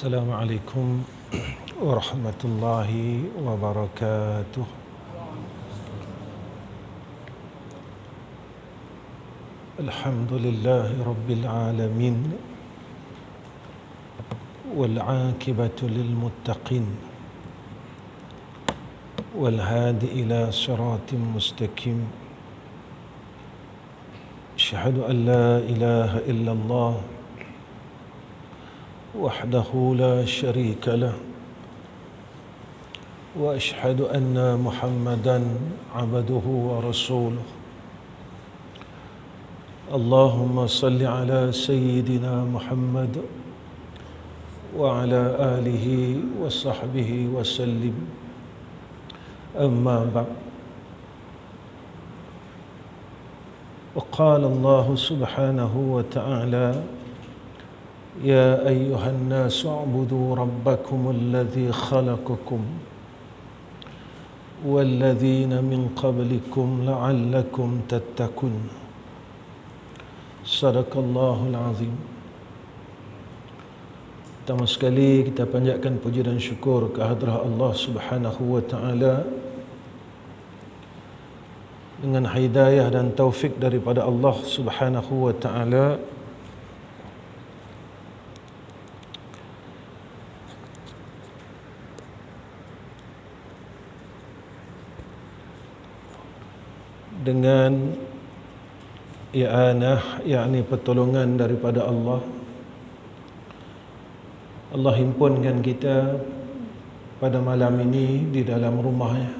Assalamualaikum warahmatullahi wabarakatuh. Alhamdulillahi rabbil alamin, wal aqibatu lil muttaqin, wal hadi ila siratim mustaqim. Asyhadu an la ilaha illallah وحده لا شريك له وأشهد أن محمدا عبده ورسوله. اللهم صل على سيدنا محمد وعلى آله وصحبه وسلم. أما بعد، وقال الله سبحانه وتعالى: يا أيها الناس اعبدوا ربكم الذي خلقكم والذين من قبلكم لعلكم تتقون. صدق الله العظيم. Pertama sekali kita panjatkan puji dan syukur ke hadrah Allah Subhanahu wa taala dengan hidayah dan taufik daripada Allah Subhanahu wa taala. Dengan i'anah, yakni pertolongan daripada Allah, Allah himpunkan kita pada malam ini di dalam rumahnya.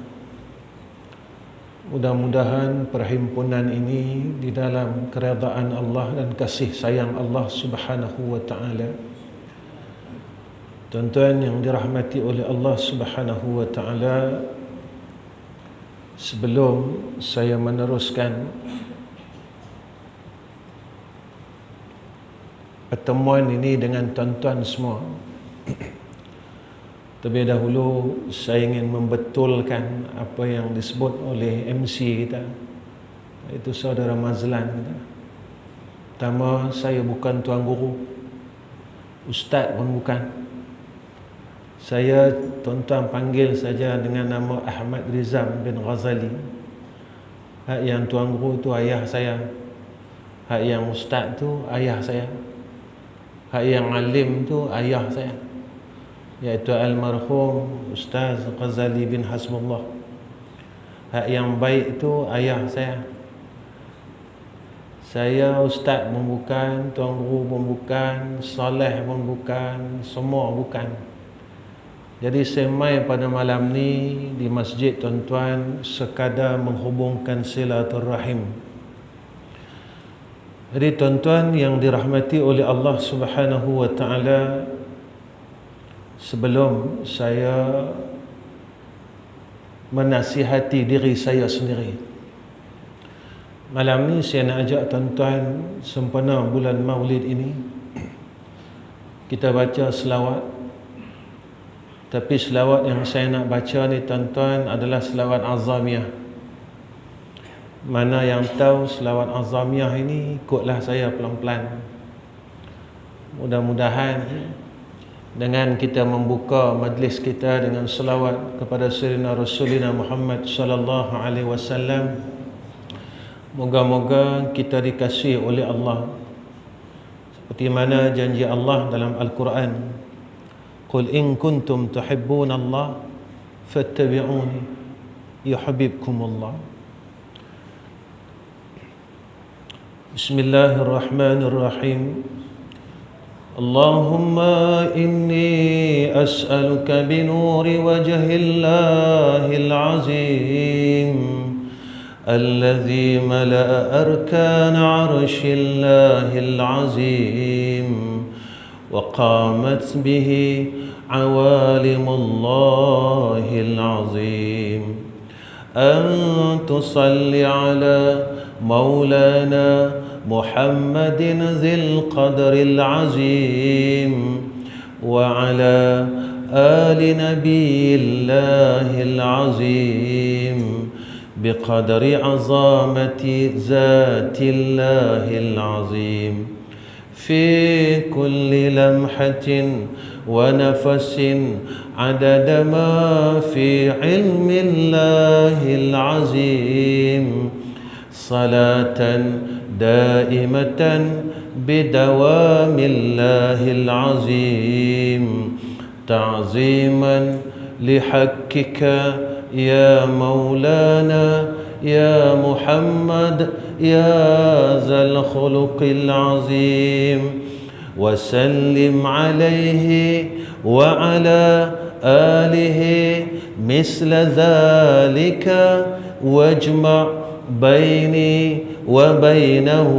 Mudah-mudahan perhimpunan ini di dalam keredaan Allah dan kasih sayang Allah Subhanahu wa taala. Tuan-tuan yang dirahmati oleh Allah Subhanahu wa taala, sebelum saya meneruskan pertemuan ini dengan tuan-tuan semua, terlebih dahulu saya ingin membetulkan apa yang disebut oleh MC kita, iaitu saudara Mazlan kita. Pertama, saya bukan tuan guru, ustaz pun bukan. Saya tuan-tuan panggil saja dengan nama Ahmad Rizam bin Ghazali. Hak yang tuan guru tu ayah saya, hak yang ustaz tu ayah saya, hak yang alim tu ayah saya, iaitu almarhum Ustaz Ghazali bin Hasbullah. Hak yang baik tu ayah saya. Saya ustaz pun bukan, tuan guru pun bukan, soleh pun bukan, semua bukan. Jadi saya mai pada malam ni di masjid tuan-tuan sekadar menghubungkan silaturahim. Jadi tuan-tuan yang dirahmati oleh Allah Subhanahu wa taala, sebelum saya menasihati diri saya sendiri, malam ni saya nak ajak tuan-tuan sempena bulan Maulid ini kita baca selawat. Tapi selawat yang saya nak baca ni tuan-tuan adalah selawat azamiyah. Mana yang tahu selawat azamiyah ini, ikutlah saya pelan-pelan. Mudah-mudahan dengan kita membuka majlis kita dengan selawat kepada Sayyidina Rasulina Muhammad sallallahu alaihi wasallam, moga-moga kita dikasihi oleh Allah seperti mana janji Allah dalam Al-Quran. Qul in kuntum tuhibbuna Allah fattabi'uni yuhibbukumullah. Bismillahirrahmanirrahim. Allahumma inni as'aluka binuri wajhillahil azim alladhi mala'a arkana 'arshillahil azim wa qamat bihi عوالم الله العظيم أن تصلي على مولانا محمد ذي القدر العظيم وعلى آل نبي الله العظيم بقدر عظمة ذات الله العظيم في كل لمحة ونفس عدد ما في علم الله العظيم صلاة دائمة بدوام الله العظيم تعظيما لحقك يا مولانا يا محمد يا ذا الخلق العظيم وسلم عليه وعلى آله مثل ذلك واجمع بيني وبينه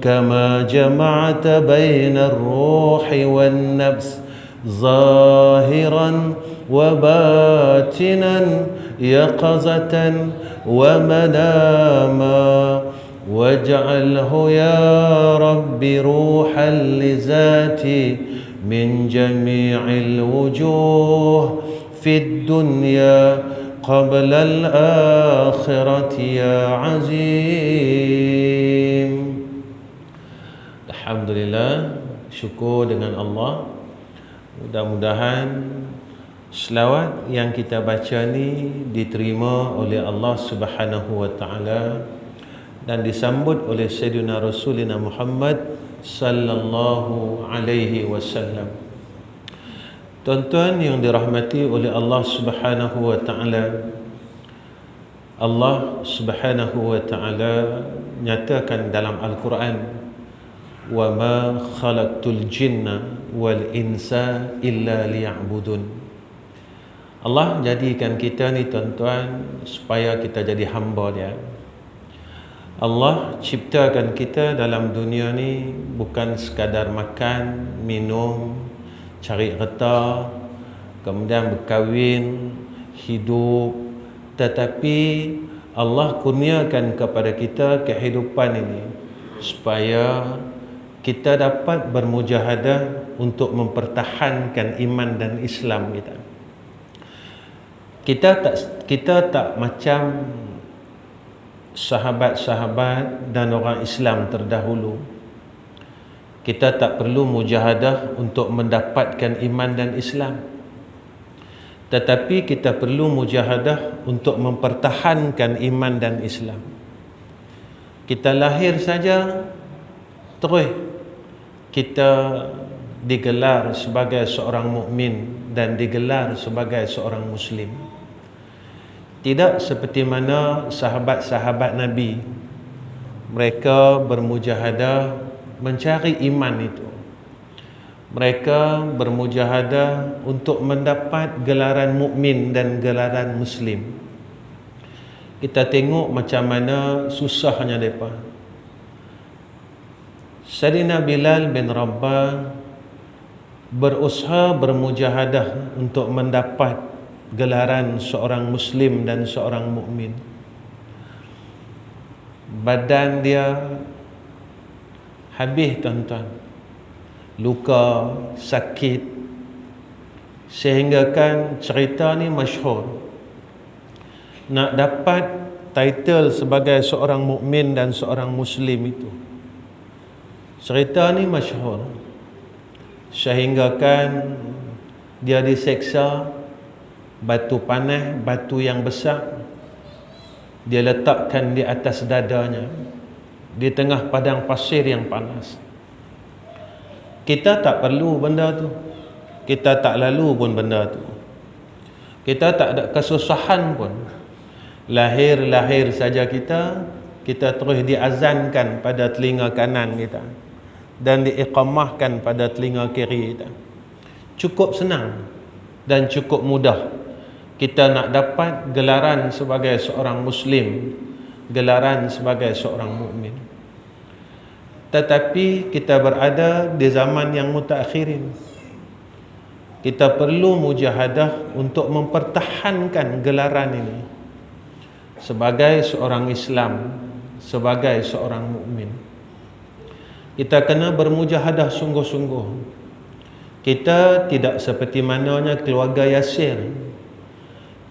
كما جمعت بين الروح والنفس ظاهرا وباطنا يقظة ومناما واجعله يا رب روحا لذاتي من جميع الوجوه في الدنيا قبل الآخرة يا عظيم. Alhamdulillah, syukur dengan Allah. Mudah-mudahan selawat yang kita baca ni diterima oleh Allah Subhanahu wa taala dan disambut oleh Sayyidina Rasulina Muhammad sallallahu alaihi wasallam. Tuan-tuan yang dirahmati oleh Allah Subhanahu wa taala, Allah Subhanahu wa taala nyatakan dalam Al-Quran, wa ma khalaqtul jinna wal insa illa liya'budun. Allah jadikan kita ni tuan-tuan supaya kita jadi hamba dia. Allah ciptakan kita dalam dunia ni bukan sekadar makan, minum, cari harta, kemudian berkahwin, hidup, tetapi Allah kurniakan kepada kita kehidupan ini supaya kita dapat bermujahadah untuk mempertahankan iman dan Islam kita. Kita tak macam sahabat-sahabat dan orang Islam terdahulu. Kita tak perlu mujahadah untuk mendapatkan iman dan Islam. Tetapi kita perlu mujahadah untuk mempertahankan iman dan Islam. Kita lahir saja terus kita digelar sebagai seorang mukmin dan digelar sebagai seorang muslim. Tidak seperti mana sahabat-sahabat Nabi, mereka bermujahadah mencari iman itu. Mereka bermujahadah untuk mendapat gelaran mukmin dan gelaran muslim. Kita tengok macam mana susahnya mereka. Sayyidina Bilal bin Rabah berusaha bermujahadah untuk mendapat gelaran seorang muslim dan seorang mukmin. Badan dia habis tuan-tuan, luka, sakit, sehingga kan cerita ni masyhur. Nak dapat title sebagai seorang mukmin dan seorang muslim itu, cerita ni masyhur, sehingga kan dia diseksa, batu panas, batu yang besar dia letakkan di atas dadanya di tengah padang pasir yang panas. Kita tak perlu benda tu, kita tak lalu pun benda tu, kita tak ada kesusahan pun. Lahir saja kita terus diazankan pada telinga kanan kita dan diiqamahkan pada telinga kiri kita. Cukup senang dan cukup mudah kita nak dapat gelaran sebagai seorang muslim, gelaran sebagai seorang mukmin. Tetapi kita berada di zaman yang mutaakhirin. Kita perlu mujahadah untuk mempertahankan gelaran ini sebagai seorang Islam, sebagai seorang mukmin. Kita kena bermujahadah sungguh-sungguh. Kita tidak seperti mananya keluarga Yasir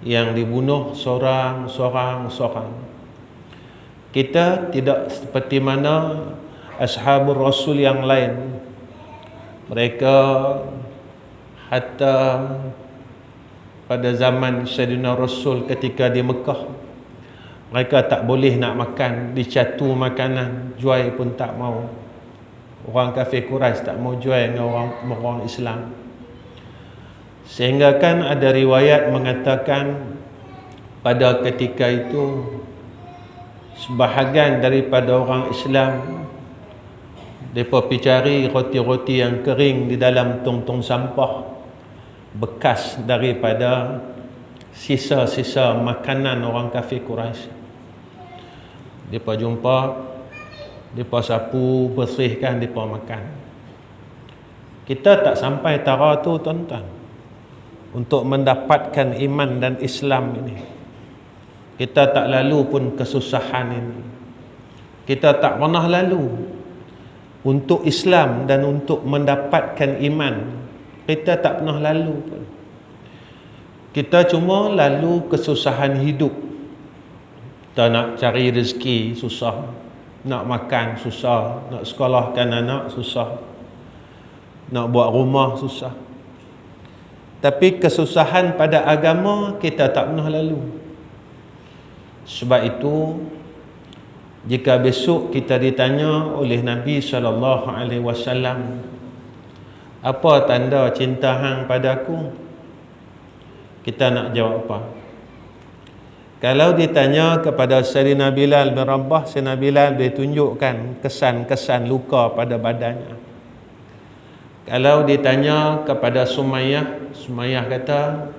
yang dibunuh seorang. Kita tidak seperti mana ashabul Rasul yang lain. Mereka hatta pada zaman Sayyidina Rasul ketika di Mekah, mereka tak boleh nak makan, dicatu makanan, jual pun tak mau. Orang kafir Quraisy tak mau jual dengan orang Islam. Sehingga kan ada riwayat mengatakan pada ketika itu sebahagian daripada orang Islam mereka pergi cari roti-roti yang kering di dalam tong-tong sampah, bekas daripada sisa-sisa makanan orang kafir Quraisy. Mereka jumpa, mereka sapu, bersihkan, mereka makan. Kita tak sampai tara tu tuan-tuan, untuk mendapatkan iman dan Islam ini. Kita tak lalu pun kesusahan ini. Kita tak pernah lalu untuk Islam dan untuk mendapatkan iman. Kita tak pernah lalu pun. Kita cuma lalu kesusahan hidup. Kita nak cari rezeki susah, nak makan susah, nak sekolahkan anak susah, nak buat rumah susah. Tapi kesusahan pada agama kita tak pernah lalu. Sebab itu, jika besok kita ditanya oleh Nabi SAW, apa tanda cinta hang padaku? Kita nak jawab apa? Kalau ditanya kepada Sayyidina Bilal bin Rabah, Sayyidina Bilal dia tunjukkan kesan-kesan luka pada badannya. Kalau ditanya kepada Sumayyah, Sumayyah kata,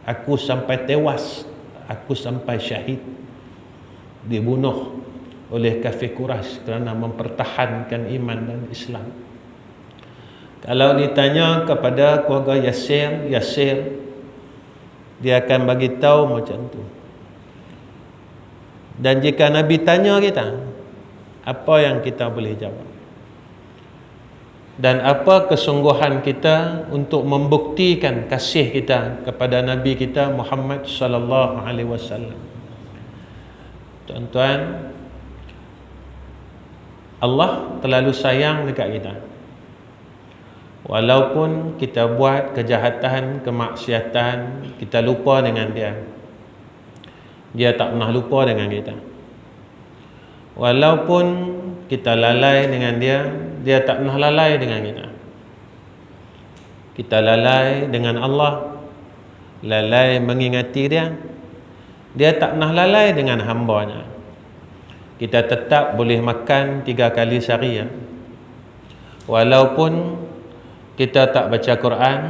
aku sampai tewas, aku sampai syahid, dibunuh oleh kafir Quraisy kerana mempertahankan iman dan Islam. Kalau ditanya kepada keluarga Yasir, dia akan bagi tahu macam tu. Dan jika Nabi tanya kita, apa yang kita boleh jawab? Dan apa kesungguhan kita untuk membuktikan kasih kita kepada Nabi kita Muhammad sallallahu alaihi wasallam? Tuan-tuan, Allah terlalu sayang dekat kita. Walaupun kita buat kejahatan, kemaksiatan, kita lupa dengan dia, dia tak pernah lupa dengan kita. Walaupun kita lalai dengan dia, dia tak pernah lalai dengan kita. Kita lalai dengan Allah, lalai mengingati dia, dia tak pernah lalai dengan hambanya. Kita tetap boleh makan 3 kali sehari ya. Walaupun kita tak baca Quran,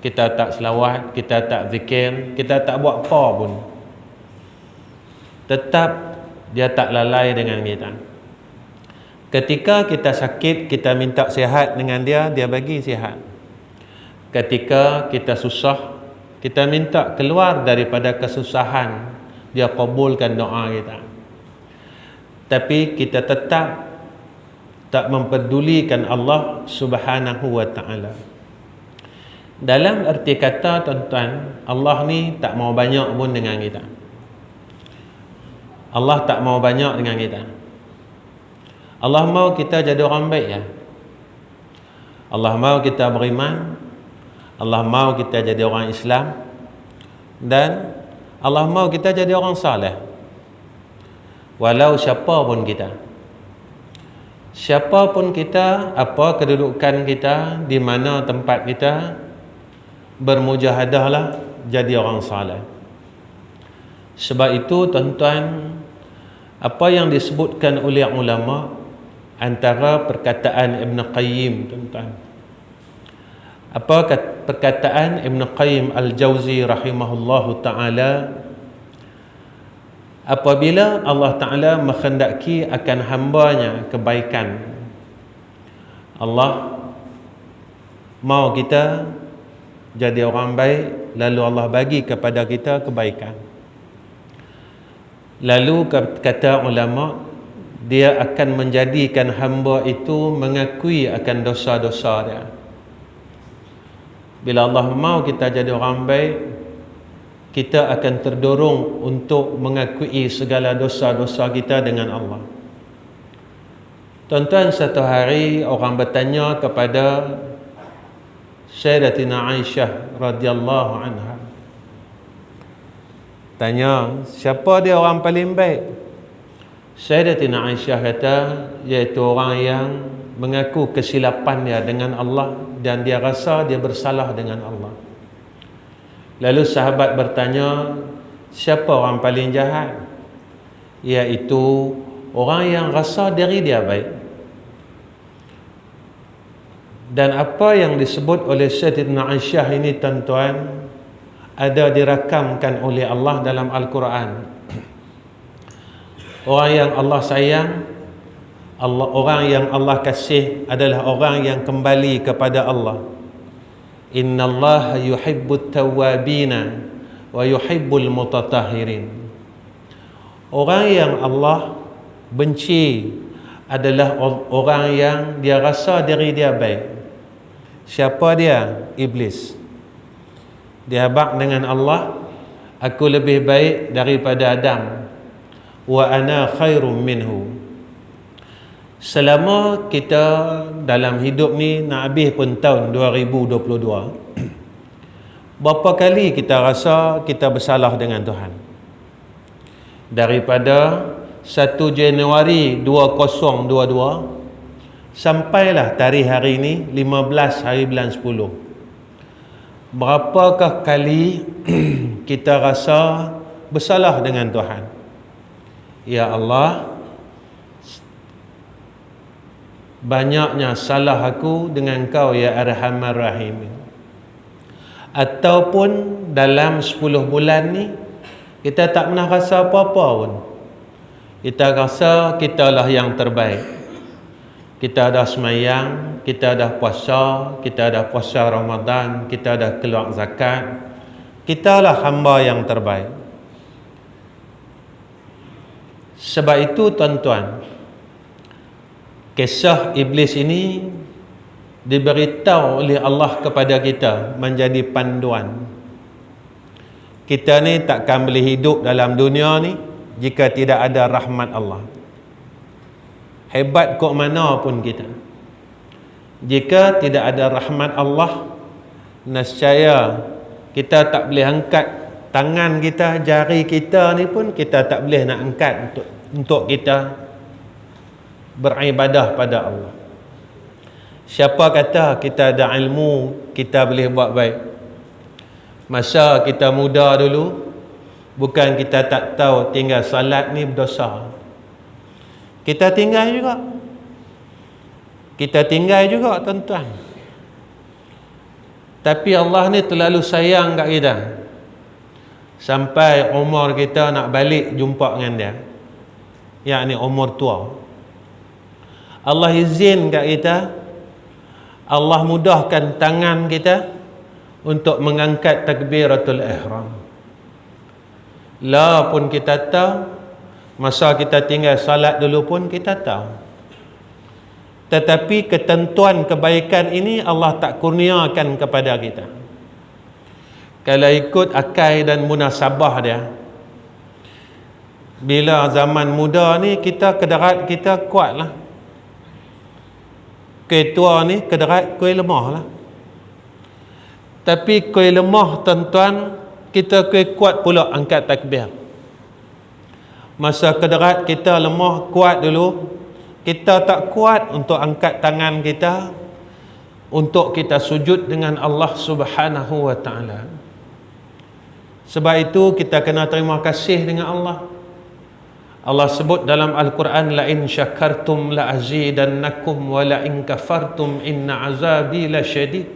kita tak selawat, kita tak zikir, kita tak buat apa pun, tetap dia tak lalai dengan kita. Ketika kita sakit, kita minta sihat dengan dia, dia bagi sihat. Ketika kita susah, kita minta keluar daripada kesusahan, dia kabulkan doa kita. Tapi kita tetap tak mempedulikan Allah Subhanahu wa ta'ala. Dalam erti kata tuan-tuan, Allah ni tak mau banyak pun dengan kita. Allah tak mau banyak dengan kita. Allah mau kita jadi orang baik ya. Allah mau kita beriman, Allah mau kita jadi orang Islam, dan Allah mau kita jadi orang saleh. Walau siapa pun kita, siapa pun kita, apa kedudukan kita, di mana tempat kita, bermujahadahlah jadi orang saleh. Sebab itu tuan-tuan, apa yang disebutkan oleh ulama, antara perkataan Ibn Qayyim tuan-tuan, apa perkataan Ibn Qayyim Al-Jauzi rahimahullahu ta'ala, apabila Allah Ta'ala menghendaki akan hambanya kebaikan, Allah mau kita jadi orang baik, lalu Allah bagi kepada kita kebaikan. Lalu kata ulama, dia akan menjadikan hamba itu mengakui akan dosa-dosa dia. Bila Allah mau kita jadi orang baik, kita akan terdorong untuk mengakui segala dosa-dosa kita dengan Allah. Tuan-tuan, satu hari orang bertanya kepada Sayyidatina Aisyah radhiyallahu anha. Tanya, siapa dia orang paling baik? Sayyidatina Aisyah kata, iaitu orang yang mengaku kesilapan dia dengan Allah dan dia rasa dia bersalah dengan Allah. Lalu sahabat bertanya, siapa orang paling jahat? Iaitu orang yang rasa diri dia baik. Dan apa yang disebut oleh Sayyidatina Aisyah ini, tuan-tuan, ada dirakamkan oleh Allah dalam Al-Quran. Orang yang Allah sayang, orang yang Allah kasih adalah orang yang kembali kepada Allah. Innallaha yuhibbut tawwabina wa yuhibbul mutatahhirin. Orang yang Allah benci adalah orang yang dia rasa diri dia baik. Siapa dia? Iblis. Dia bak dengan Allah, aku lebih baik daripada Adam, wa ana khairum minhu. Selama kita dalam hidup ni, nak habis pun tahun 2022, berapa kali kita rasa kita bersalah dengan Tuhan? Daripada 1 Januari 2022 sampailah tarikh hari ini 15 hari bulan 10. Berapakah kali kita rasa bersalah dengan Tuhan? Ya Allah, banyaknya salah aku dengan Kau ya Arhamar Rahim. Ataupun dalam 10 bulan ni kita tak pernah rasa apa-apa pun. Kita rasa kitalah yang terbaik. Kita dah semayang, kita dah puasa, kita dah puasa Ramadan, kita dah keluar zakat. Kitalah hamba yang terbaik. Sebab itu, tuan-tuan, kisah iblis ini diberitahu oleh Allah kepada kita menjadi panduan. Kita ni takkan boleh hidup dalam dunia ni jika tidak ada rahmat Allah. Hebat kok mana pun kita, jika tidak ada rahmat Allah, nescaya kita tak boleh angkat tangan kita, jari kita ni pun kita tak boleh nak angkat untuk kita beribadah pada Allah. Siapa kata kita ada ilmu, kita boleh buat baik? Masa kita muda dulu, bukan kita tak tahu tinggal salat ni berdosa. Kita tinggal juga. Kita tinggal juga, tuan-tuan. Tapi Allah ni terlalu sayang kat kita, sampai umur kita nak balik jumpa dengan dia, yakni umur tua. Allah izin kat kita, Allah mudahkan tangan kita untuk mengangkat takbiratul ihram. La pun kita tahu, masa kita tinggal salat dulu pun kita tahu. Tetapi ketentuan kebaikan ini Allah tak kurniakan kepada kita. Kalau ikut akal dan munasabah dia, bila zaman muda ni kita kederat kita kuat lah. Kuih tua ni kederat kuih lemah lah. Tapi kuih lemah, tuan-tuan, kita kuih kuat pula angkat takbir. Masa kederat kita lemah, kuat dulu, kita tak kuat untuk angkat tangan kita untuk kita sujud dengan Allah Subhanahu wa ta'ala. Sebab itu kita kena terima kasih dengan Allah. Allah sebut dalam Al-Quran, la in syakartum la azidannakum wa la in kafartum inna azabi lasyadid.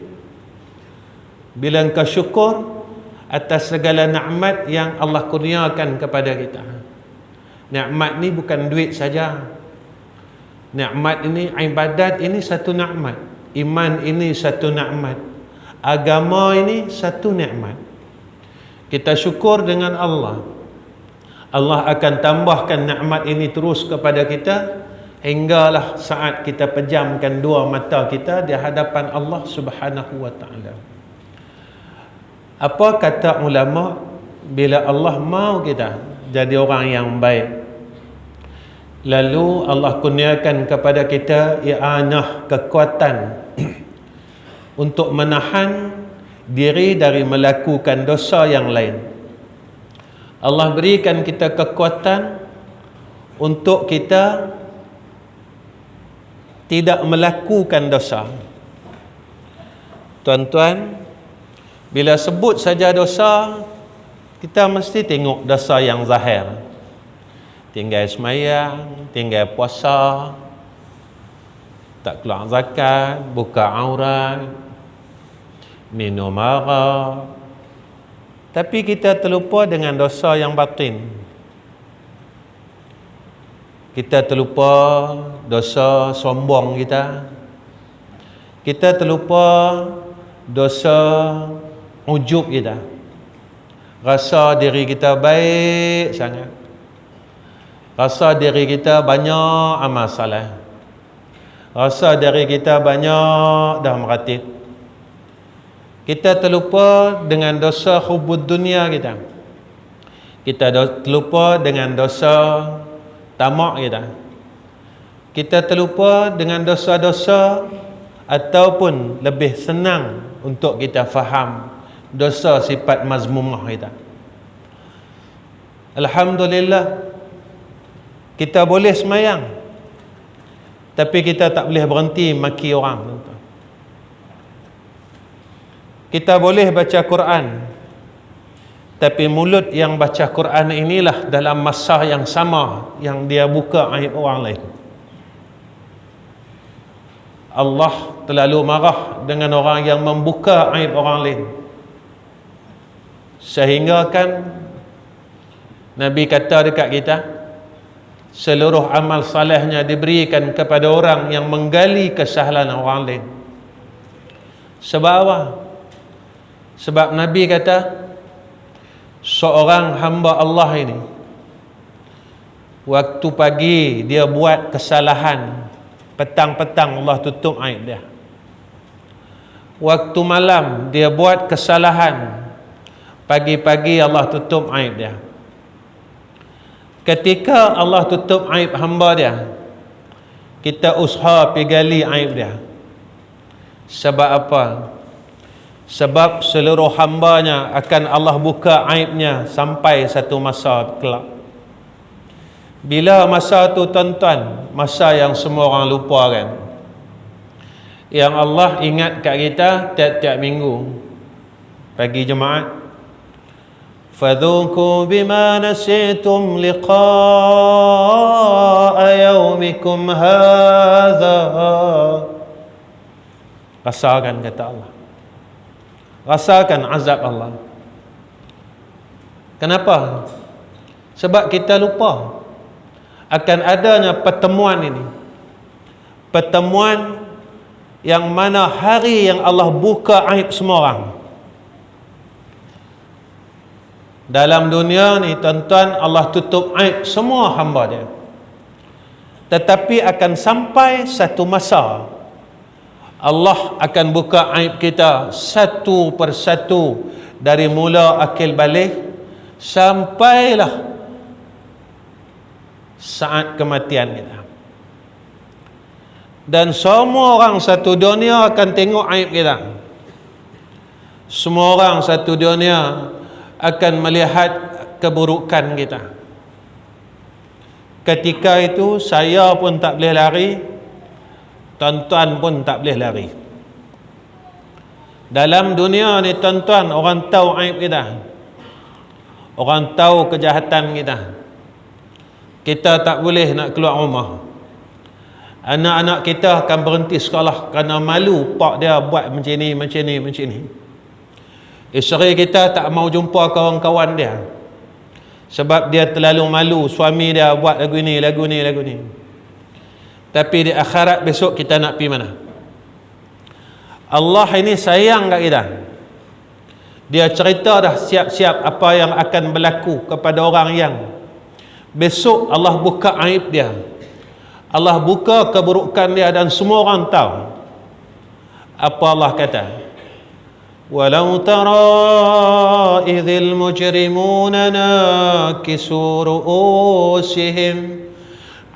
Bila engkau syukur atas segala nikmat yang Allah kurniakan kepada kita. Nikmat ni bukan duit saja. Nikmat ini, ibadat ini satu nikmat. Iman ini satu nikmat. Agama ini satu nikmat. Kita syukur dengan Allah. Allah akan tambahkan nikmat ini terus kepada kita hinggalah saat kita pejamkan dua mata kita di hadapan Allah Subhanahu wa ta'ala. Apa kata ulama? Bila Allah mau kita jadi orang yang baik, lalu Allah kurniakan kepada kita i'anah, kekuatan untuk menahan diri dari melakukan dosa yang lain. Allah berikan kita kekuatan untuk kita tidak melakukan dosa. Tuan-tuan, bila sebut saja dosa, kita mesti tengok dosa yang zahir. Tinggal semayang, tinggal puasa, tak keluar zakat, buka aurat, minum arak. Tapi kita terlupa dengan dosa yang batin. Kita terlupa dosa sombong kita. Kita terlupa dosa ujub kita. Rasa diri kita baik sangat. Rasa diri kita banyak amal salah. Rasa diri kita banyak dah meratib. Kita terlupa dengan dosa hubud dunia kita. Kita terlupa dengan dosa tamak kita. Kita terlupa dengan dosa-dosa, ataupun lebih senang untuk kita faham dosa sifat mazmumah kita. Alhamdulillah, kita boleh semayang, tapi kita tak boleh berhenti maki orang. Kita boleh baca Quran, tapi mulut yang baca Quran inilah dalam masa yang sama yang dia buka aib orang lain. Allah terlalu marah dengan orang yang membuka aib orang lain. Sehingga kan Nabi kata dekat kita, seluruh amal salehnya diberikan kepada orang yang menggali kesalahan orang lain. Sebab apa? Sebab Nabi kata, seorang hamba Allah ini, waktu pagi dia buat kesalahan, petang-petang Allah tutup aib dia. Waktu malam dia buat kesalahan, pagi-pagi Allah tutup aib dia. Ketika Allah tutup aib hamba dia, kita usaha pergi gali aib dia. Sebab apa? Sebab seluruh hambanya akan Allah buka aibnya sampai satu masa kelak. Bila masa tu tuan-tuan? Masa yang semua orang lupa kan? Yang Allah ingat kat kita tiap-tiap minggu pagi Jumaat, fadhuku bima nasitum liqa'a yawmikum hadha. Rasakan, kata Allah, rasakan azab Allah. Kenapa? Sebab kita lupa akan adanya pertemuan ini. Pertemuan yang mana hari yang Allah buka aib semua orang. Dalam dunia ni tuan-tuan, Allah tutup aib semua hamba dia. Tetapi akan sampai satu masa Allah akan buka aib kita satu persatu, dari mula akil balik sampailah saat kematian kita. Dan semua orang satu dunia akan tengok aib kita. Semua orang satu dunia akan melihat keburukan kita. Ketika itu saya pun tak boleh lari, tuan-tuan pun tak boleh lari. Dalam dunia ni tuan-tuan, orang tahu aib kita, orang tahu kejahatan kita. Kita tak boleh nak keluar rumah. Anak-anak kita akan berhenti sekolah kerana malu pak dia buat macam ni, macam ni, macam ni. Isteri kita tak mau jumpa kawan-kawan dia sebab dia terlalu malu suami dia buat lagu ni, lagu ni, lagu ni. Tapi di akhirat besok kita nak pergi mana? Allah ini sayang kat kita. Dia cerita dah siap-siap apa yang akan berlaku kepada orang yang besok Allah buka aib dia, Allah buka keburukan dia, dan semua orang tahu. Apa Allah kata? Walau tara idhil mujrimuna nakisu ru'usihim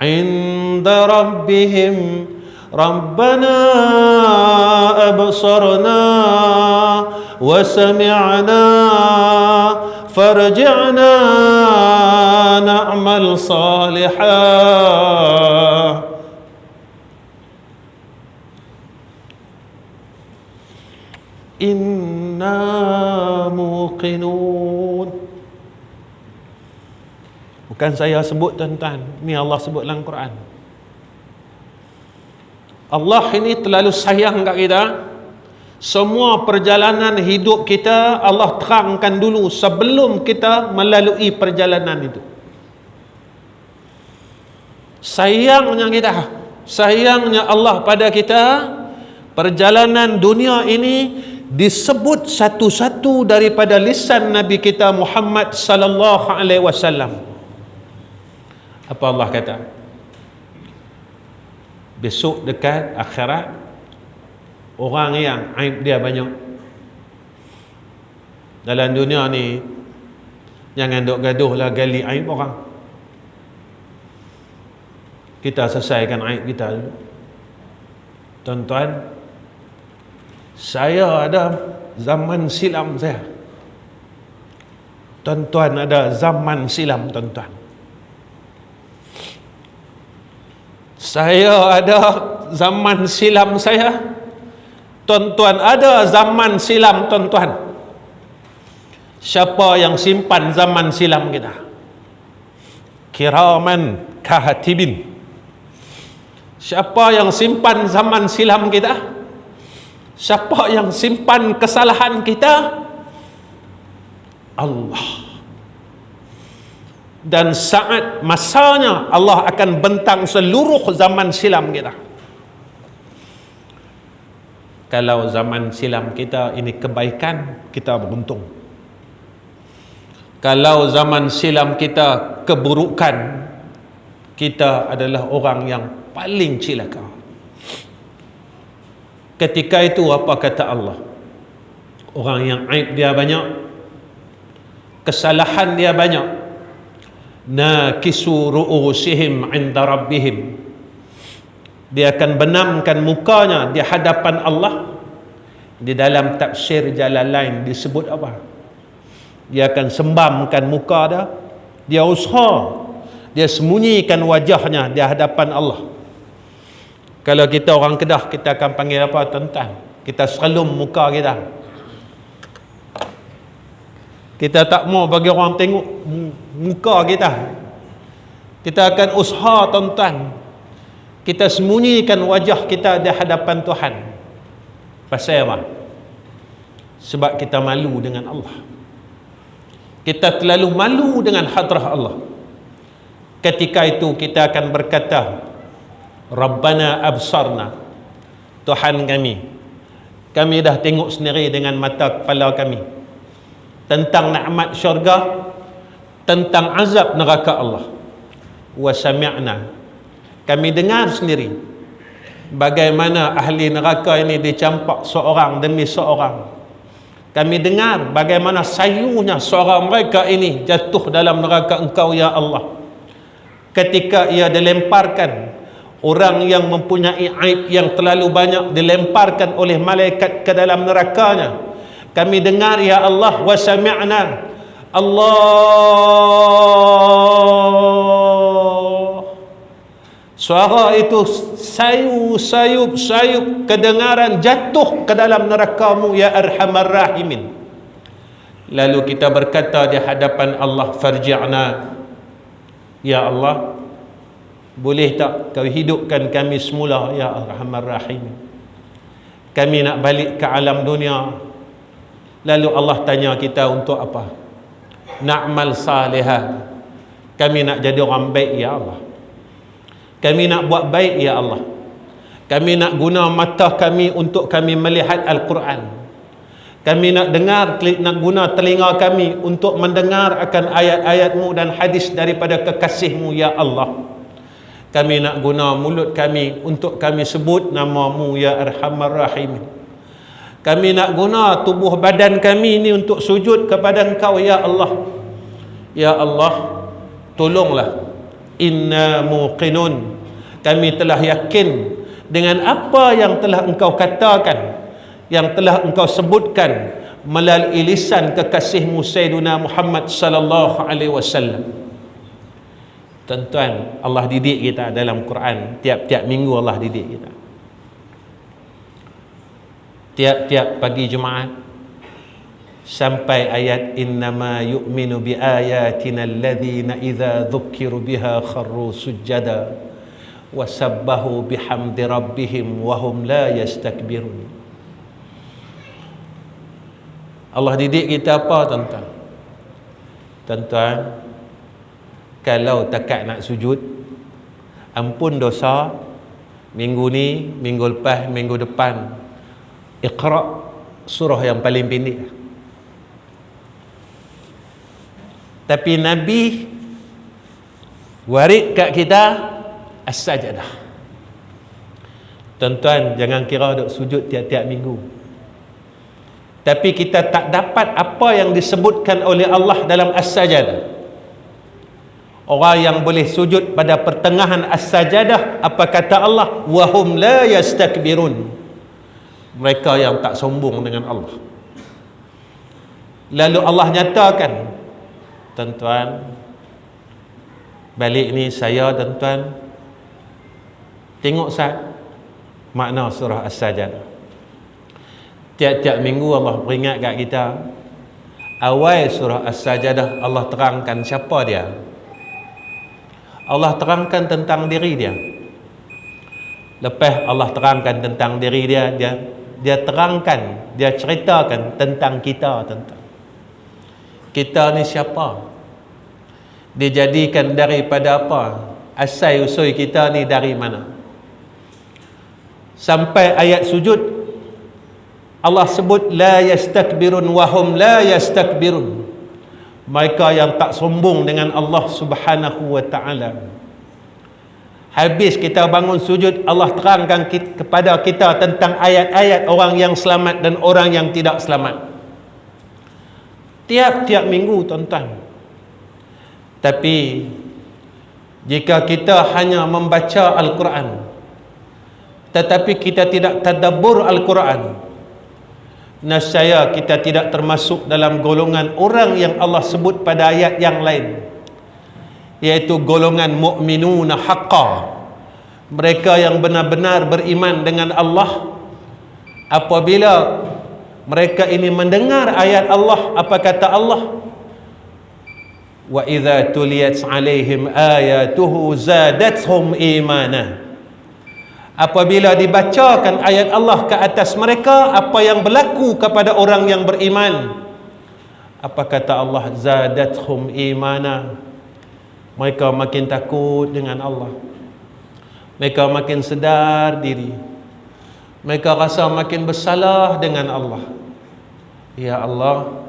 inda rabbihim Rabbana absarna wa sami'na farji'na na'mal salihah. Inna muqinun. Bukan saya sebut, tuan-tuan, ni Allah sebut dalam Quran. Allah ini terlalu sayang kat kita. Semua perjalanan hidup kita Allah terangkan dulu sebelum kita melalui perjalanan itu. Sayangnya kita, sayangnya Allah pada kita, perjalanan dunia ini disebut satu-satu daripada lisan Nabi kita Muhammad sallallahu alaihi wasallam. Apa Allah kata? Besok dekat akhirat, orang yang aib dia banyak. Dalam dunia ni jangan duk gaduhlah gali aib orang. Kita selesaikan aib kita dulu. Tuan-tuan, saya ada zaman silam saya. Tuan-tuan ada zaman silam tuan-tuan. Saya ada zaman silam saya. Tuan-tuan ada zaman silam tuan-tuan. Siapa yang simpan zaman silam kita? Kiraman katibin. Siapa yang simpan zaman silam kita? Siapa yang simpan kesalahan kita? Allah. Dan saat masanya Allah akan bentang seluruh zaman silam kita. Kalau zaman silam kita ini kebaikan, kita beruntung. Kalau zaman silam kita keburukan, kita adalah orang yang paling celaka. Ketika itu apa kata Allah? Orang yang aib dia banyak, kesalahan dia banyak, nakisu ru'usihim 'inda rabbihim, dia akan benamkan mukanya di hadapan Allah. Di dalam tafsir Jalalain disebut apa? Dia akan sembamkan muka dia, dia usaha, dia sembunyikan wajahnya di hadapan Allah. Kalau kita orang Kedah, kita akan panggil apa tuan-tuan? Kita selum muka kita. Kita tak mau bagi orang tengok muka kita. Kita akan usaha tuan-tuan, kita sembunyikan wajah kita di hadapan Tuhan. Pasal apa? Sebab kita malu dengan Allah. Kita terlalu malu dengan hadrah Allah. Ketika itu kita akan berkata, Rabbana absarna, Tuhan kami dah tengok sendiri dengan mata kepala kami tentang nikmat syurga, tentang azab neraka Allah. Wa sami'na, kami dengar sendiri bagaimana ahli neraka ini dicampak seorang demi seorang. Kami dengar bagaimana sayunya seorang mereka ini jatuh dalam neraka Engkau ya Allah. Ketika ia dilemparkan, orang yang mempunyai aib yang terlalu banyak dilemparkan oleh malaikat ke dalam nerakanya. Kami dengar ya Allah, wa sami'na, Allah, suara itu sayup kedengaran jatuh ke dalam neraka-Mu ya Arhamar Rahimin. Lalu kita berkata di hadapan Allah, farji'na, ya Allah, boleh tak kau hidupkan kami semula ya Arhamar Rahim. Kami nak balik ke alam dunia. Lalu Allah tanya kita untuk apa? Na'mal salihah. Kami nak jadi orang baik ya Allah. Kami nak buat baik ya Allah. Kami nak guna mata kami untuk kami melihat Al-Quran. Kami nak guna telinga kami untuk mendengar akan ayat-ayat-Mu dan hadis daripada kekasih-Mu ya Allah. Kami nak guna mulut kami untuk kami sebut nama-Mu ya Arhamar Rahim. Kami nak guna tubuh badan kami ini untuk sujud kepada Engkau ya Allah. Ya Allah, tolonglah. Inna muqinun, kami telah yakin dengan apa yang telah engkau katakan, yang telah engkau sebutkan melalui lisan kekasihmu Sayyiduna Muhammad sallallahu alaihi wasallam. Tuan-tuan, Allah didik kita dalam Quran. Tiap-tiap minggu Allah didik kita. Tiap-tiap pagi Jumaat sampai ayat innama yu'minu bi ayatina alladhina idza dzukiru biha kharru sujada wa sabbahu bihamdi rabbihim wa hum la yastakbirun. Allah didik kita apa, tuan-tuan? Tuan-tuan, kalau takat nak sujud, ampun dosa, minggu ni, minggu lepas, minggu depan, Iqra surah yang paling pendek. Tapi Nabi warid kat kita as-sajadah. Tuan-tuan, jangan kira duk sujud tiap-tiap minggu, tapi kita tak dapat apa yang disebutkan oleh Allah dalam as-sajadah. Orang yang boleh sujud pada pertengahan as-sajadah, apa kata Allah? Wahum la yastakbirun. Mereka yang tak sombong dengan Allah. Lalu Allah nyatakan, tuan-tuan, balik ni saya, tuan-tuan, tengok sat makna surah as-sajadah. Tiap-tiap minggu Allah peringat kat kita. Awal surah as-sajadah Allah terangkan siapa dia. Allah terangkan tentang diri dia. Lepas Allah terangkan tentang diri dia, dia terangkan, dia ceritakan tentang kita, tentang kita ni siapa, dijadikan daripada apa, asal usul kita ni dari mana. Sampai ayat sujud Allah sebut la yastakbirun wa hum la yastakbirun. Mereka yang tak sombong dengan Allah Subhanahu wa ta'ala. Habis kita bangun sujud, Allah terangkan kepada kita tentang ayat-ayat orang yang selamat dan orang yang tidak selamat. Tiap-tiap minggu, tuan-tuan. Tapi jika kita hanya membaca Al-Quran, tetapi kita tidak tadabbur Al-Quran, nescaya kita tidak termasuk dalam golongan orang yang Allah sebut pada ayat yang lain, iaitu golongan mu'minuna haqqa. Mereka yang benar-benar beriman dengan Allah. Apabila mereka ini mendengar ayat Allah, apa kata Allah? Wa idza tuliyat alaihim ayatuhu zadatuhum imana. Apabila dibacakan ayat Allah ke atas mereka, apa yang berlaku kepada orang yang beriman? Apa kata Allah? Zadatuhum imana. Mereka makin takut dengan Allah. Mereka makin sedar diri. Mereka rasa makin bersalah dengan Allah. Ya Allah,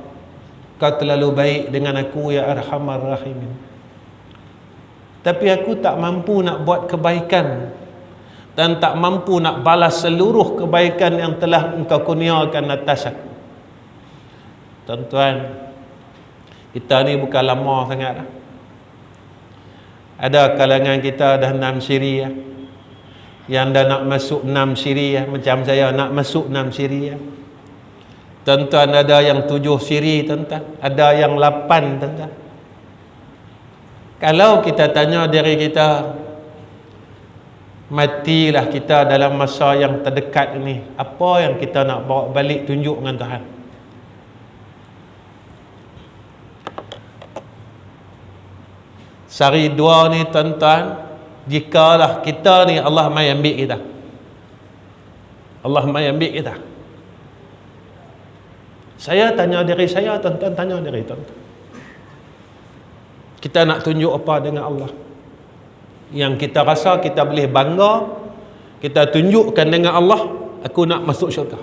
Kau terlalu baik dengan aku, ya Arhamar Rahimin. Tapi aku tak mampu nak buat kebaikan dan tak mampu nak balas seluruh kebaikan yang telah Engkau kurniakan atas aku. Tuan-tuan, kita ni bukan lama sangat dah. Ada kalangan kita dah 6 siri ya. Yang dah nak masuk 6 siri ya. Macam saya nak masuk 6 siri ya. Tuan-tuan, ada yang 7 siri, tuan-tuan. Ada yang 8, tuan-tuan. Kalau kita tanya diri kita, matilah kita dalam masa yang terdekat ini, apa yang kita nak bawa balik tunjuk dengan Tuhan? Sehari dua ni, tuan-tuan, jikalah kita ni Allah mai ambil kita, Allah mai ambil kita. Saya tanya diri saya, tuan-tuan tanya diri tuan-tuan, kita nak tunjuk apa dengan Allah yang kita rasa kita boleh bangga, kita tunjukkan dengan Allah, aku nak masuk syurga.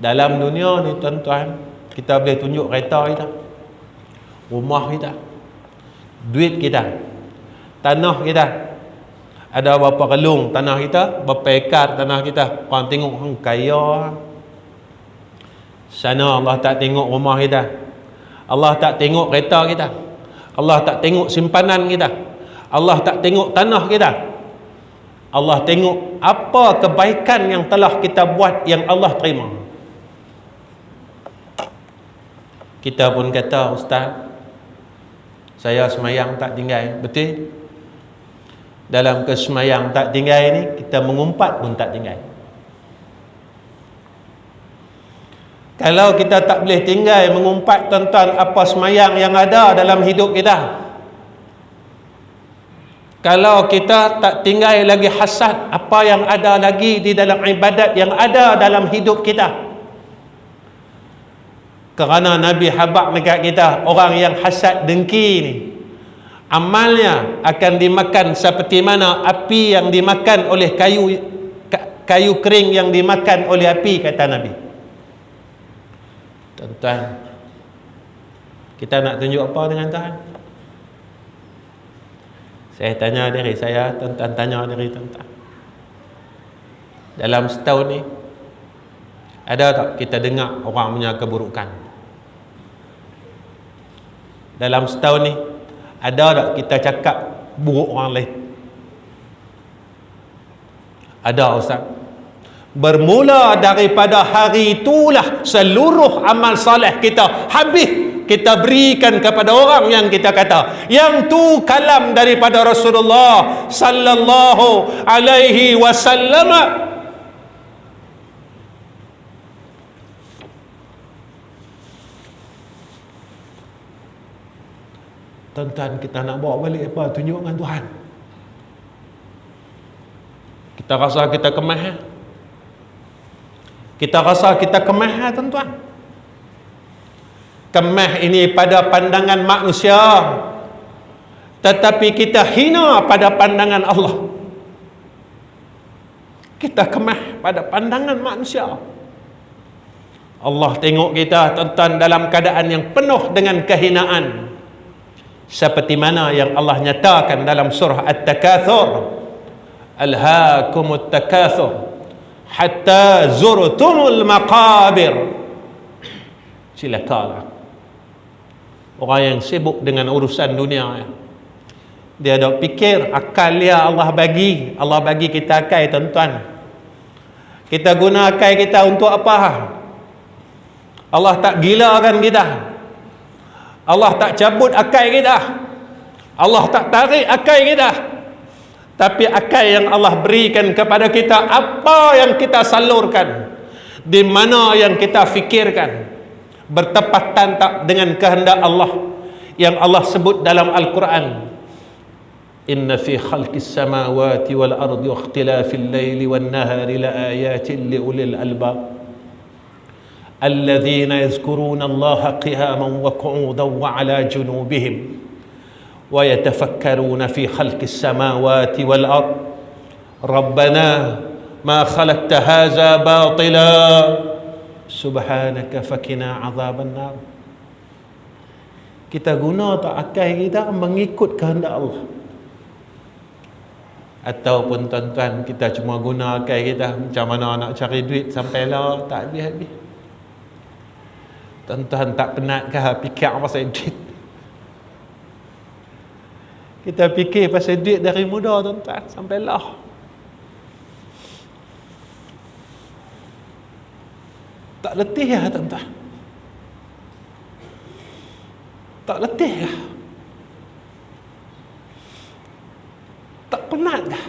Dalam dunia ni, tuan-tuan, kita boleh tunjuk kereta kita, rumah kita, duit kita, tanah kita. Ada berapa relung tanah kita, berapa ekar tanah kita. Orang tengok orang kaya. Sana Allah tak tengok rumah kita, Allah tak tengok kereta kita, Allah tak tengok simpanan kita, Allah tak tengok tanah kita. Allah tengok apa kebaikan yang telah kita buat yang Allah terima. Kita pun kata, Ustaz, saya semayang tak tinggal. Betul? Dalam kesemayang tak tinggal ni, kita mengumpat pun tak tinggal. Kalau kita tak boleh tinggal mengumpat tentang apa semayang yang ada dalam hidup kita, kalau kita tak tinggal lagi hasad apa yang ada lagi di dalam ibadat yang ada dalam hidup kita, kerana Nabi habaq dekat kita, orang yang hasad dengki ni amalnya akan dimakan seperti mana api yang dimakan oleh kayu kering yang dimakan oleh api, kata Nabi. Tuan-tuan, kita nak tunjuk apa dengan Tuhan? Saya tanya diri saya, tuan-tuan tanya diri tuan-tuan. Dalam setahun ni, ada tak kita dengar orang punya keburukan? Dalam setahun ni, ada tak kita cakap buruk orang lain? Ada, Ustaz. Bermula daripada hari itulah seluruh amal soleh kita habis kita berikan kepada orang yang kita kata, yang tu kalam daripada Rasulullah sallallahu alaihi wasallam. Tuan-tuan, kita nak bawa balik apa? Tunjuk dengan Tuhan. Kita rasa kita kemah. Kita rasa kita kemah, tuan-tuan. Kemah ini pada pandangan manusia, tetapi kita hina pada pandangan Allah. Kita kemah pada pandangan manusia. Allah tengok kita, tuan-tuan, dalam keadaan yang penuh dengan kehinaan, seperti mana yang Allah nyatakan dalam surah At-Takatsur, alhaakumut takatsur hatta zurtumul maqabir. Silakan orang yang sibuk dengan urusan dunia, dia tak fikir akal dia Allah bagi kita akal, tuan-tuan. Kita guna akal kita untuk apa? Allah tak gilakan kita. Allah tak cabut akal kita. Allah tak tarik akal kita. Tapi akal yang Allah berikan kepada kita, apa yang kita salurkan, di mana yang kita fikirkan, bertepatan tak dengan kehendak Allah yang Allah sebut dalam Al-Quran. Inna fi khalqis samawati wal ardi wa ikhtilafil laili wan nahari la ayatin li ulil albab alladhina yazkuruna Allaha qiyaman wa qu'udan wa ala junubihim wa yatafakkaruna fi khalqis samawati wal ardi rabbana ma khalaqta hadza batila subhanaka fakina azaban nar. Kita guna tak akal kita mengikut kehendak Allah, ataupun tuan-tuan kita cuma guna akal kita macam mana nak cari duit sampailah tak habis-habis. Tuan-tuan tak penatkah fikir pasal duit? Kita fikir pasal duit dari muda, tuan-tuan, sampailah tak letih ya, tuan-tuan? Tak letih ya? Tak penat dah?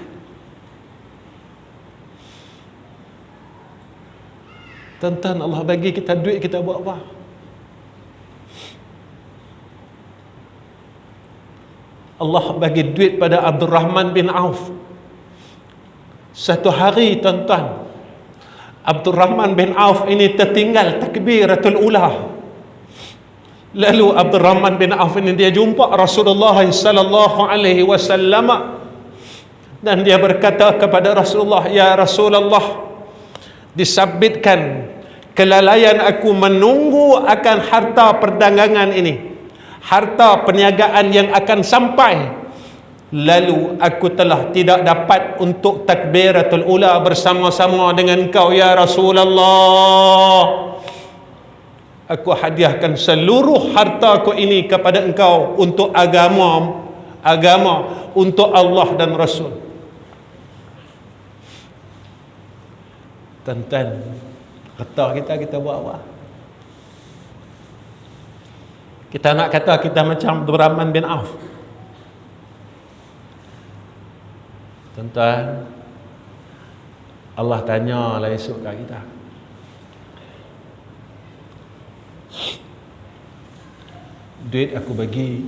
Tuan-tuan, Allah bagi kita duit, kita buat apa? Allah bagi duit pada Abdul Rahman bin Auf. Satu hari, tuan-tuan, Abdul Rahman bin Auf ini tertinggal takbiratul ula. Lalu Abdul Rahman bin Auf ini dia jumpa Rasulullah sallallahu alaihi wasallam dan dia berkata kepada Rasulullah, "Ya Rasulullah, disabitkan kelalaian aku menunggu akan harta perdagangan ini, harta perniagaan yang akan sampai. Lalu aku telah tidak dapat untuk takbiratul ula bersama-sama dengan kau ya Rasulullah. Aku hadiahkan seluruh hartaku ini kepada engkau untuk agama. untuk Allah dan Rasul. Tuan-tuan, kata kita buat apa? Kita nak kata kita macam Abdurrahman bin Auf. Tuan-tuan, Allah tanya lah esok kat kita. Duit aku bagi,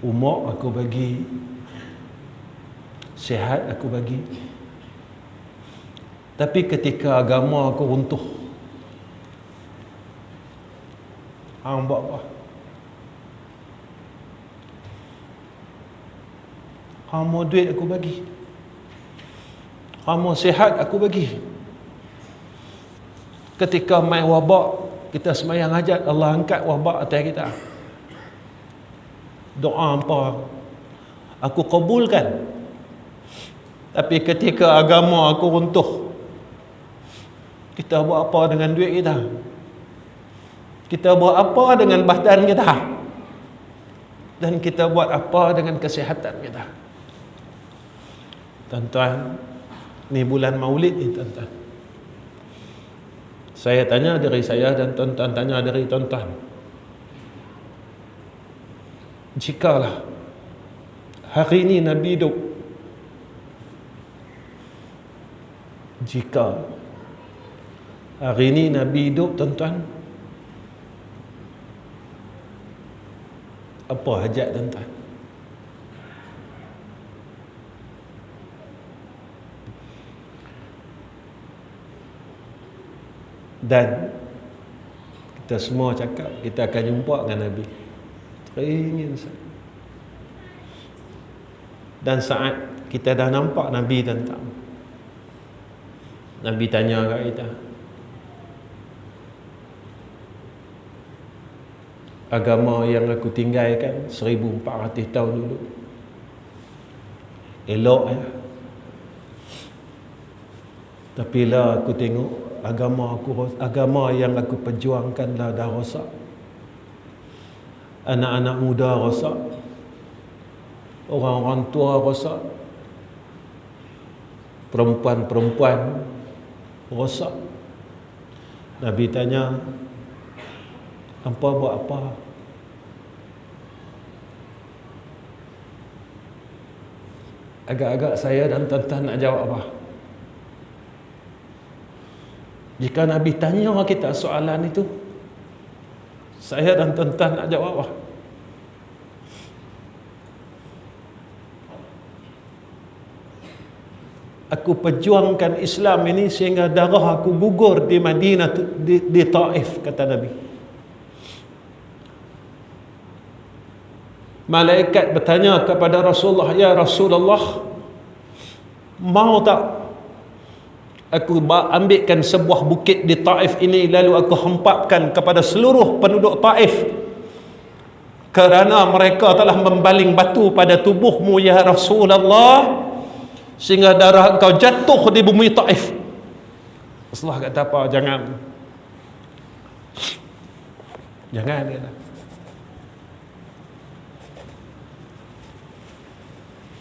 umur aku bagi, sihat aku bagi, tapi ketika agama aku runtuh, hang buat apa? Hang mau duit aku bagi, hang mau sihat aku bagi. Ketika mai wabak, kita semayang hajat, Allah angkat wabak atas kita. Doa apa? Aku kabulkan. Tapi ketika agama aku runtuh, kita buat apa dengan duit kita? Kita buat apa dengan badan kita? Dan kita buat apa dengan kesihatan kita? Tuan-tuan, ni bulan Maulid ni tuan-tuan. Saya tanya diri saya dan tuan-tuan tanya diri tuan-tuan. Jikalah hari ini Nabi hidup, jika hari ini Nabi hidup tuan-tuan, apa hajat tuan-tuan? Dan kita semua cakap kita akan jumpa dengan Nabi. Teringin sangat. Dan saat kita dah nampak Nabi tuan-tuan, Nabi tanya kat kita, agama yang aku tinggalkan 1400 tahun dulu elok ya, tapi lah aku tengok agama yang aku perjuangkan dah rosak. Anak-anak muda rosak, orang-orang tua rosak, perempuan-perempuan rosak. Nabi tanya, hampa buat apa? Agak-agak saya dan tuan-tuan nak jawab apa? Jika Nabi tanya kita soalan itu, saya dan tuan-tuan nak jawab apa? Aku perjuangkan Islam ini sehingga darah aku gugur di Madinah, di Taif, kata Nabi. Malaikat bertanya kepada Rasulullah, ya Rasulullah, mau tak aku ambilkan sebuah bukit di Taif ini, lalu aku hempapkan kepada seluruh penduduk Taif, kerana mereka telah membaling batu pada tubuhmu ya Rasulullah, sehingga darah engkau jatuh di bumi Taif. Rasulullah kata apa? Jangan kata.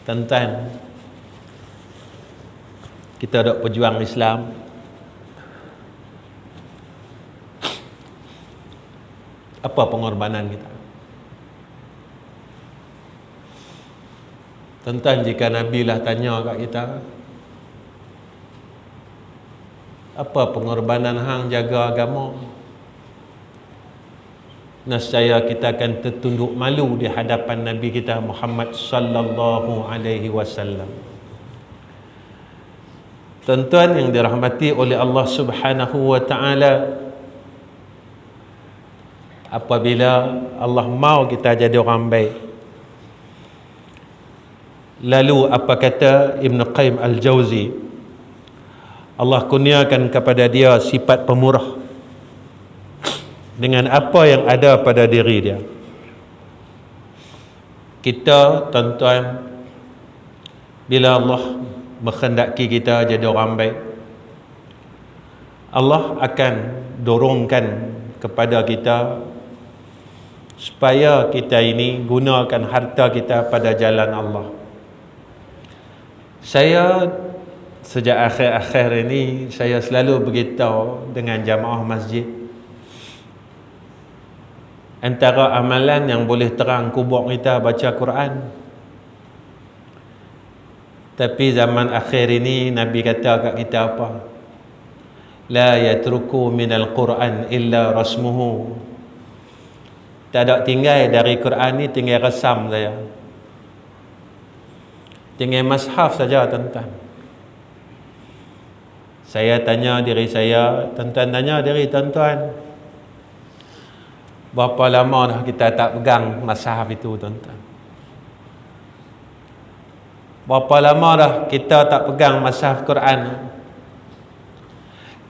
Tuan-tuan, kita dok pejuang Islam, apa pengorbanan kita? Tuan-tuan, jika Nabi lah tanya kat kita, apa pengorbanan hang jaga agama, nescaya kita akan tertunduk malu di hadapan Nabi kita Muhammad sallallahu alaihi wasallam. Tuan-tuan yang dirahmati oleh Allah Subhanahu wa taala, apabila Allah mau kita jadi orang baik, lalu apa kata Ibn Qayyim Al-Jauzi? Allah kurniakan kepada dia sifat pemurah dengan apa yang ada pada diri dia. Kita, tuan-tuan, bila Allah menghendaki kita jadi orang baik, Allah akan dorongkan kepada kita supaya kita ini gunakan harta kita pada jalan Allah. Saya sejak akhir-akhir ini saya selalu beritahu dengan jamaah masjid, antara amalan yang boleh terang kubur kita baca Quran. Tapi zaman akhir ini Nabi kata kat kita apa? La yatruku minal Quran illa rasmuhu. Tak ada tinggal dari Quran ni, tinggal resam saja, tinggal mushaf saja tuan-tuan. Saya tanya diri saya, tuan-tuan tanya diri tuan-tuan, berapa lama dah kita tak pegang mushaf itu tuan-tuan? Berapa lama dah kita tak pegang mushaf Quran?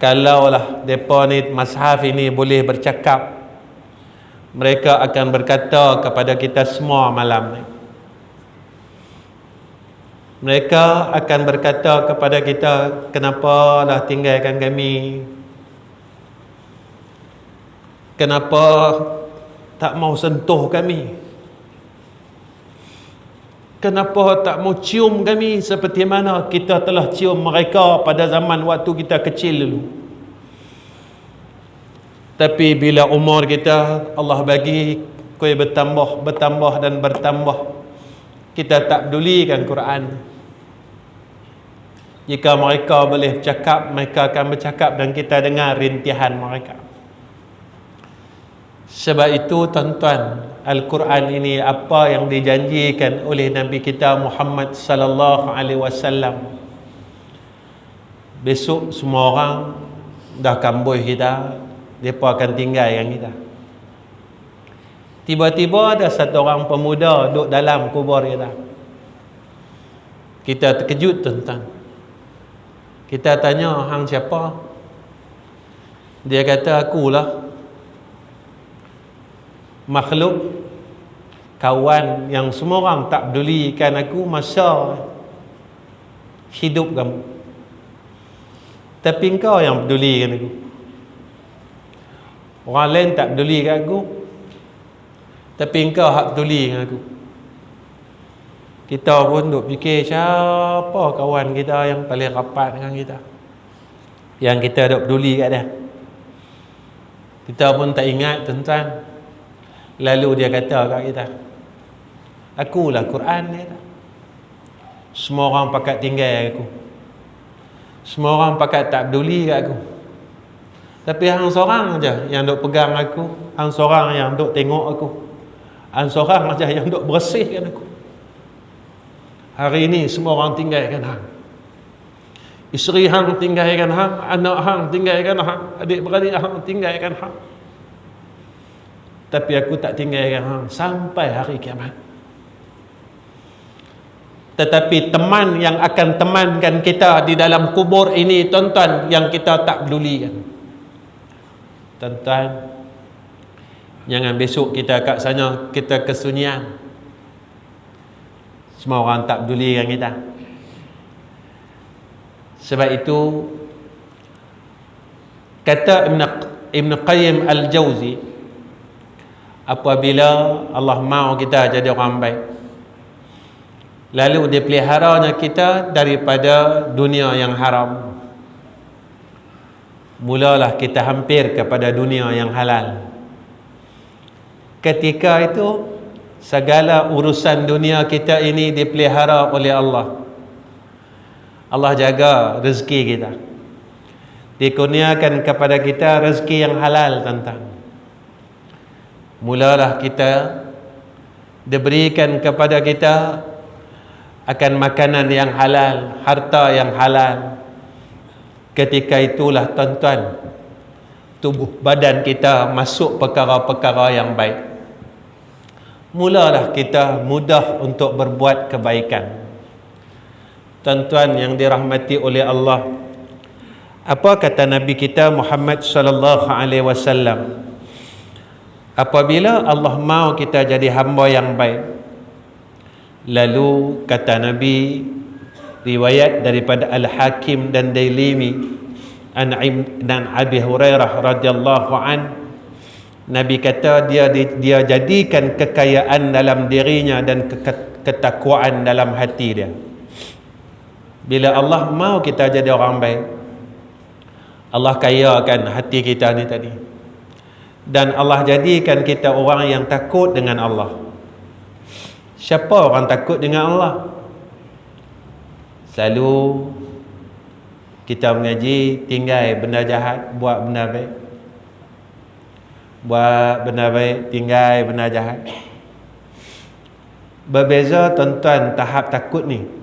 Kalaulah depa ni mushaf ini boleh bercakap, mereka akan berkata kepada kita semua malam ni. Mereka akan berkata kepada kita, kenapa dah tinggalkan kami? Kenapa tak mau sentuh kami? Kenapa tak mau cium kami seperti mana kita telah cium mereka pada zaman waktu kita kecil dulu? Tapi bila umur kita Allah bagi kuih bertambah dan bertambah, kita tak pedulikan Quran. Jika mereka boleh bercakap, mereka akan bercakap dan kita dengar rintihan mereka. Sebab itu tuan-tuan, Al-Quran ini apa yang dijanjikan oleh Nabi kita Muhammad sallallahu alaihi wasallam. Besok semua orang dah kambuh kita, mereka akan tinggalkan kita. Tiba-tiba ada satu orang pemuda duduk dalam kubur kita. Kita terkejut tuan-tuan. Kita tanya, hang siapa? Dia kata, akulah. Makhluk kawan yang semua orang tak pedulikan aku masa hidup kamu, tapi engkau yang pedulikan aku. Orang lain tak peduli kat aku, tapi engkau hak peduli dengan aku. Kita pun duk fikir, siapa kawan kita yang paling rapat dengan kita, yang kita duk peduli kat dia. Kita pun tak ingat tuan-tuan. Lalu dia kata kat kita, akulah Quran ni. Semua orang pakat tinggal aku, semua orang pakat tak peduli kat aku, tapi hang seorang aja yang duk pegang aku, hang seorang yang duk tengok aku, hang seorang aja yang duk bersihkan aku. Hari ini semua orang tinggalkan hang. Isteri hang tinggalkan hang, anak hang tinggalkan hang, adik-beradik hang tinggalkan hang. Tapi aku tak tinggalkan hang sampai hari kiamat. Tetapi teman yang akan temankan kita di dalam kubur ini tuan-tuan, yang kita tak pedulikan. Tuan-tuan, jangan besok kita kat sana, kita kesunyian, semua orang tak peduli dengan kita. Sebab itu kata Ibn Qayyim Al-Jauzi, apabila Allah mahu kita jadi orang baik, lalu dia peliharanya kita daripada dunia yang haram, mulalah kita hampir kepada dunia yang halal. Ketika itu segala urusan dunia kita ini dipelihara oleh Allah. Allah jaga rezeki kita, dikurniakan kepada kita rezeki yang halal tuan-tuan. Mulalah kita diberikan kepada kita akan makanan yang halal, harta yang halal. Ketika itulah tuan-tuan, tubuh badan kita masuk perkara-perkara yang baik. Mulalah kita mudah untuk berbuat kebaikan. Tuan-tuan yang dirahmati oleh Allah, apa kata Nabi kita Muhammad sallallahu alaihi wasallam? Apabila Allah mahu kita jadi hamba yang baik, lalu kata Nabi, riwayat daripada Al-Hakim dan Dailimi dan Abi Hurairah radhiyallahu an, Nabi kata dia jadikan kekayaan dalam dirinya dan ketakwaan dalam hati dia. Bila Allah mau kita jadi orang baik, Allah kayakan hati kita ni tadi, dan Allah jadikan kita orang yang takut dengan Allah. Siapa orang takut dengan Allah? Selalu kita mengaji, tinggal benda jahat, buat benda baik. Buat benda baik, tinggal benda jahat. Berbeza tuan-tuan tahap takut ni.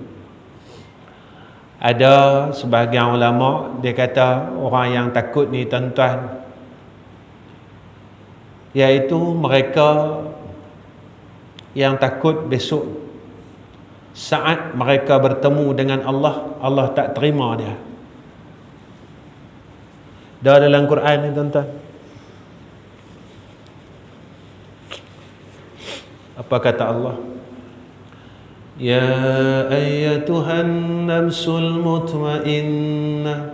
Ada sebahagian ulama dia kata orang yang takut ni tuan-tuan, iaitu mereka yang takut besok saat mereka bertemu dengan Allah, Allah tak terima dia. Dah dalam Quran ni tuan-tuan. Apa kata Allah? Ya ayyatuhan nafsul mutmainnah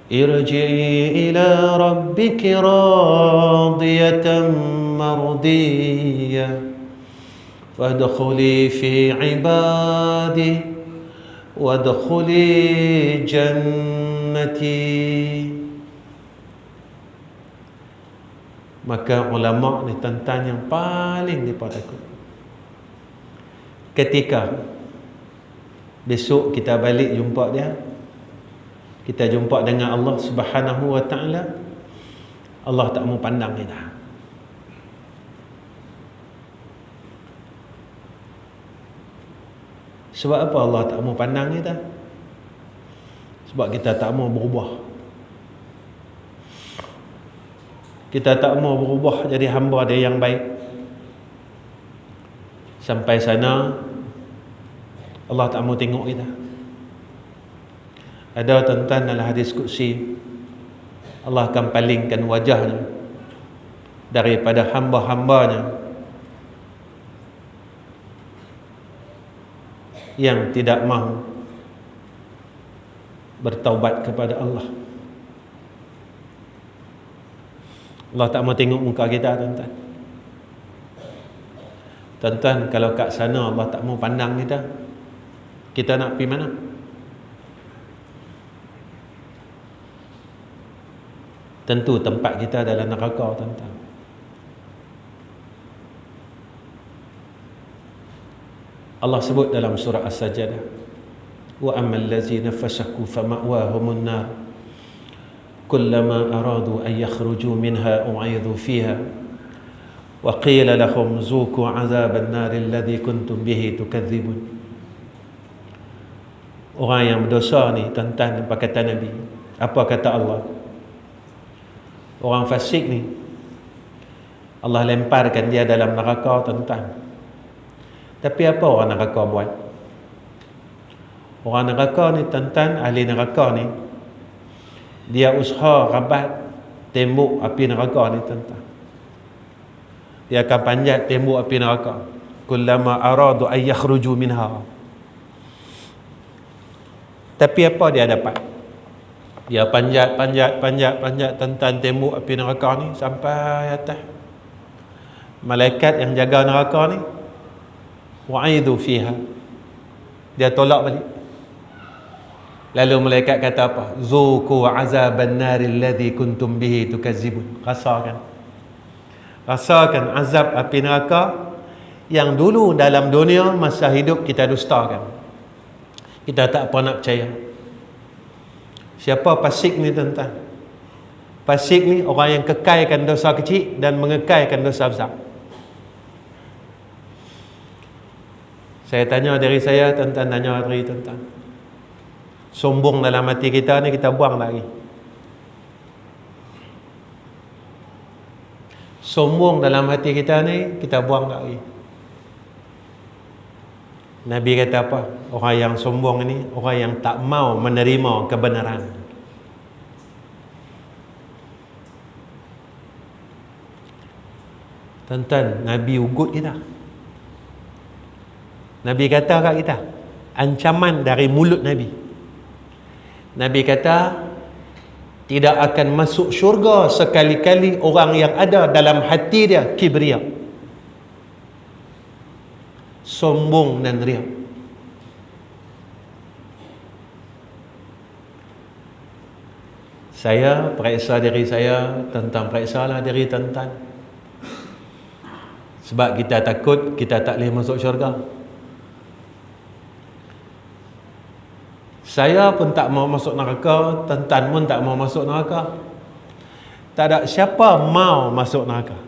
irji'i ila rabbiki radiyatan mardiyah fadkhuli fi ibadi wadkhuli jannati. Maka ulama ni tuan-tuan yang paling mereka takut ketika besok kita balik jumpa dia, kita jumpa dengan Allah Subhanahu wa ta'ala, Allah tak mau pandang kita. Sebab apa Allah tak mau pandang kita? Sebab kita tak mau berubah. Kita tak mau berubah jadi hamba dia yang baik. Sampai sana Allah tak mau tengok kita. Ada tuan-tuan dalam hadis qudsi, Allah akan palingkan wajahnya daripada hamba-hambanya yang tidak mahu bertaubat kepada Allah. Allah tak mau tengok muka kita tuan-tuan. Tuan-tuan, kalau kat sana Allah tak mau pandang kita, kita nak pergi mana? Tentu tempat kita dalam neraka tuan-tuan. Allah sebut dalam surah As-Sajdah, wa ammal ladzina fasaqu fama'wahumun nar kullama aradu an yakhruju minha u'idhu fiha wa qila lahum zuqu 'adzaban nar alladhi kuntum bihi tukadzibun. Orang yang berdosa ni tuan-tuan, apa kata Nabi? Apa kata Allah? Orang fasik ni Allah lemparkan dia dalam neraka tuan-tuan. Tapi apa orang neraka buat? Orang neraka ni tuan-tuan, ahli neraka ni, dia usaha rabat tembok api neraka ni tuan-tuan. Dia akan panjat tembok api neraka. Kullama aradu ay yakhruju minha. Tapi apa dia dapat? Dia panjat tuan-tuan tembok api neraka ni sampai atas. Malaikat yang jaga neraka ni wa'idhu fiha, dia tolak balik. Lalu malaikat kata apa? Zuqu 'azaban nari alladhi kuntum bihi tukazzibun. Rasakan azab api neraka yang dulu dalam dunia masa hidup kita dustakan. Kita tak pernah nak percaya. Siapa fasik ni tuan-tuan? Fasik ni orang yang kekalkan dosa kecil dan mengekalkan dosa besar. Saya tanya diri saya, tuan-tuan tanya diri tuan-tuan. Sombong dalam hati kita ni kita buang lagi. Sombong dalam hati kita ni kita buang lagi. Nabi kata apa? Orang yang sombong ni orang yang tak mau menerima kebenaran. Tuan-tuan, Nabi ugut kita. Nabi kata kat kita, ancaman dari mulut Nabi. Nabi kata, tidak akan masuk syurga sekali-kali orang yang ada dalam hati dia kibria, sombong dan riak. Saya periksa diri saya, tentang periksalah diri tuan-tuan. Sebab kita takut kita tak boleh masuk syurga. Saya pun tak mau masuk neraka, tuan-tuan pun tak mau masuk neraka. Tak ada siapa mau masuk neraka.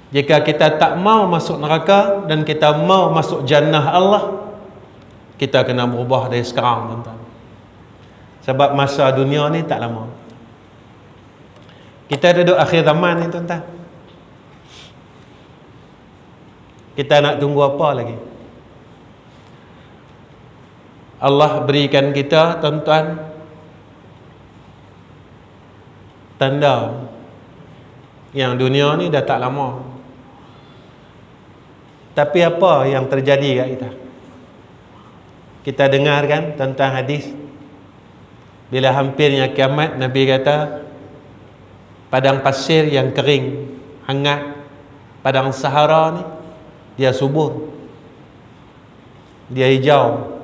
Jika kita tak mau masuk neraka dan kita mau masuk jannah Allah, kita kena berubah dari sekarang, tuan-tuan. Sebab masa dunia ni tak lama. Kita duduk akhir zaman ni, tuan-tuan. Kita nak tunggu apa lagi? Allah berikan kita, tuan-tuan, tanda yang dunia ni dah tak lama. Tapi apa yang terjadi kat kita? Kita dengar kan, tuan-tuan, hadis bila hampirnya kiamat, Nabi kata padang pasir yang kering, hangat, padang Sahara ni dia subur, dia hijau.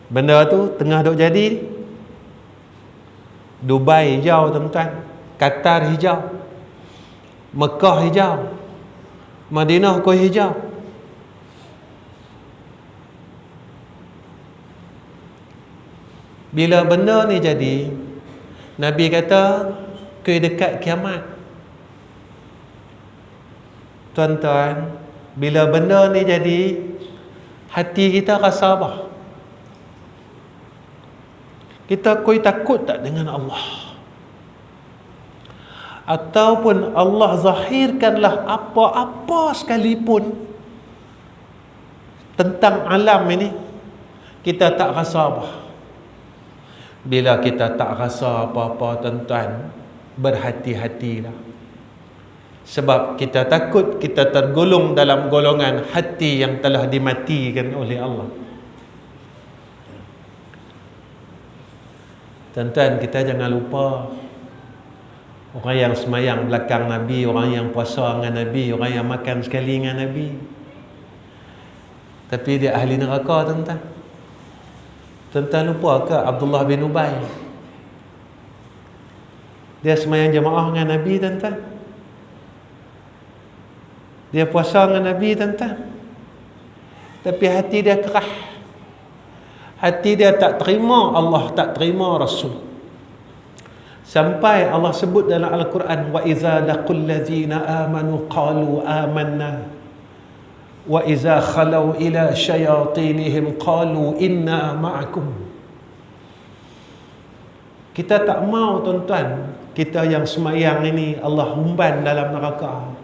Benda tu tengah duk jadi. Dubai hijau, tuan-tuan, Qatar hijau, Mekah hijau, Madinah kau hijau. Bila benda ni jadi, Nabi kata ke dekat kiamat. Tuan-tuan, bila benda ni jadi, hati kita rasa apa? Kita koi takut tak dengan Allah? Ataupun Allah zahirkanlah apa-apa sekalipun tentang alam ini, kita tak rasa apa? Bila kita tak rasa apa-apa, tuan-tuan, berhati-hatilah. Sebab kita takut kita tergolong dalam golongan hati yang telah dimatikan oleh Allah. Tuan-tuan, kita jangan lupa, orang yang semayang belakang Nabi, orang yang puasa dengan Nabi, orang yang makan sekali dengan Nabi, tapi dia ahli neraka, tuan-tuan. Tuan-tuan lupa ke Abdullah bin Ubay? Dia semayang jemaah dengan Nabi, tuan-tuan. Dia puasa dengan Nabi, tuan-tuan. Tapi hati dia kerah. Hati dia tak terima Allah, tak terima Rasul. Sampai Allah sebut dalam Al-Quran, wa iza laqul ladzina amanu qalu amanna wa iza khalau ila syayatinihim qalu inna ma'akum. Kita tak mau, tuan-tuan, kita yang semayang ini Allah humban dalam neraka.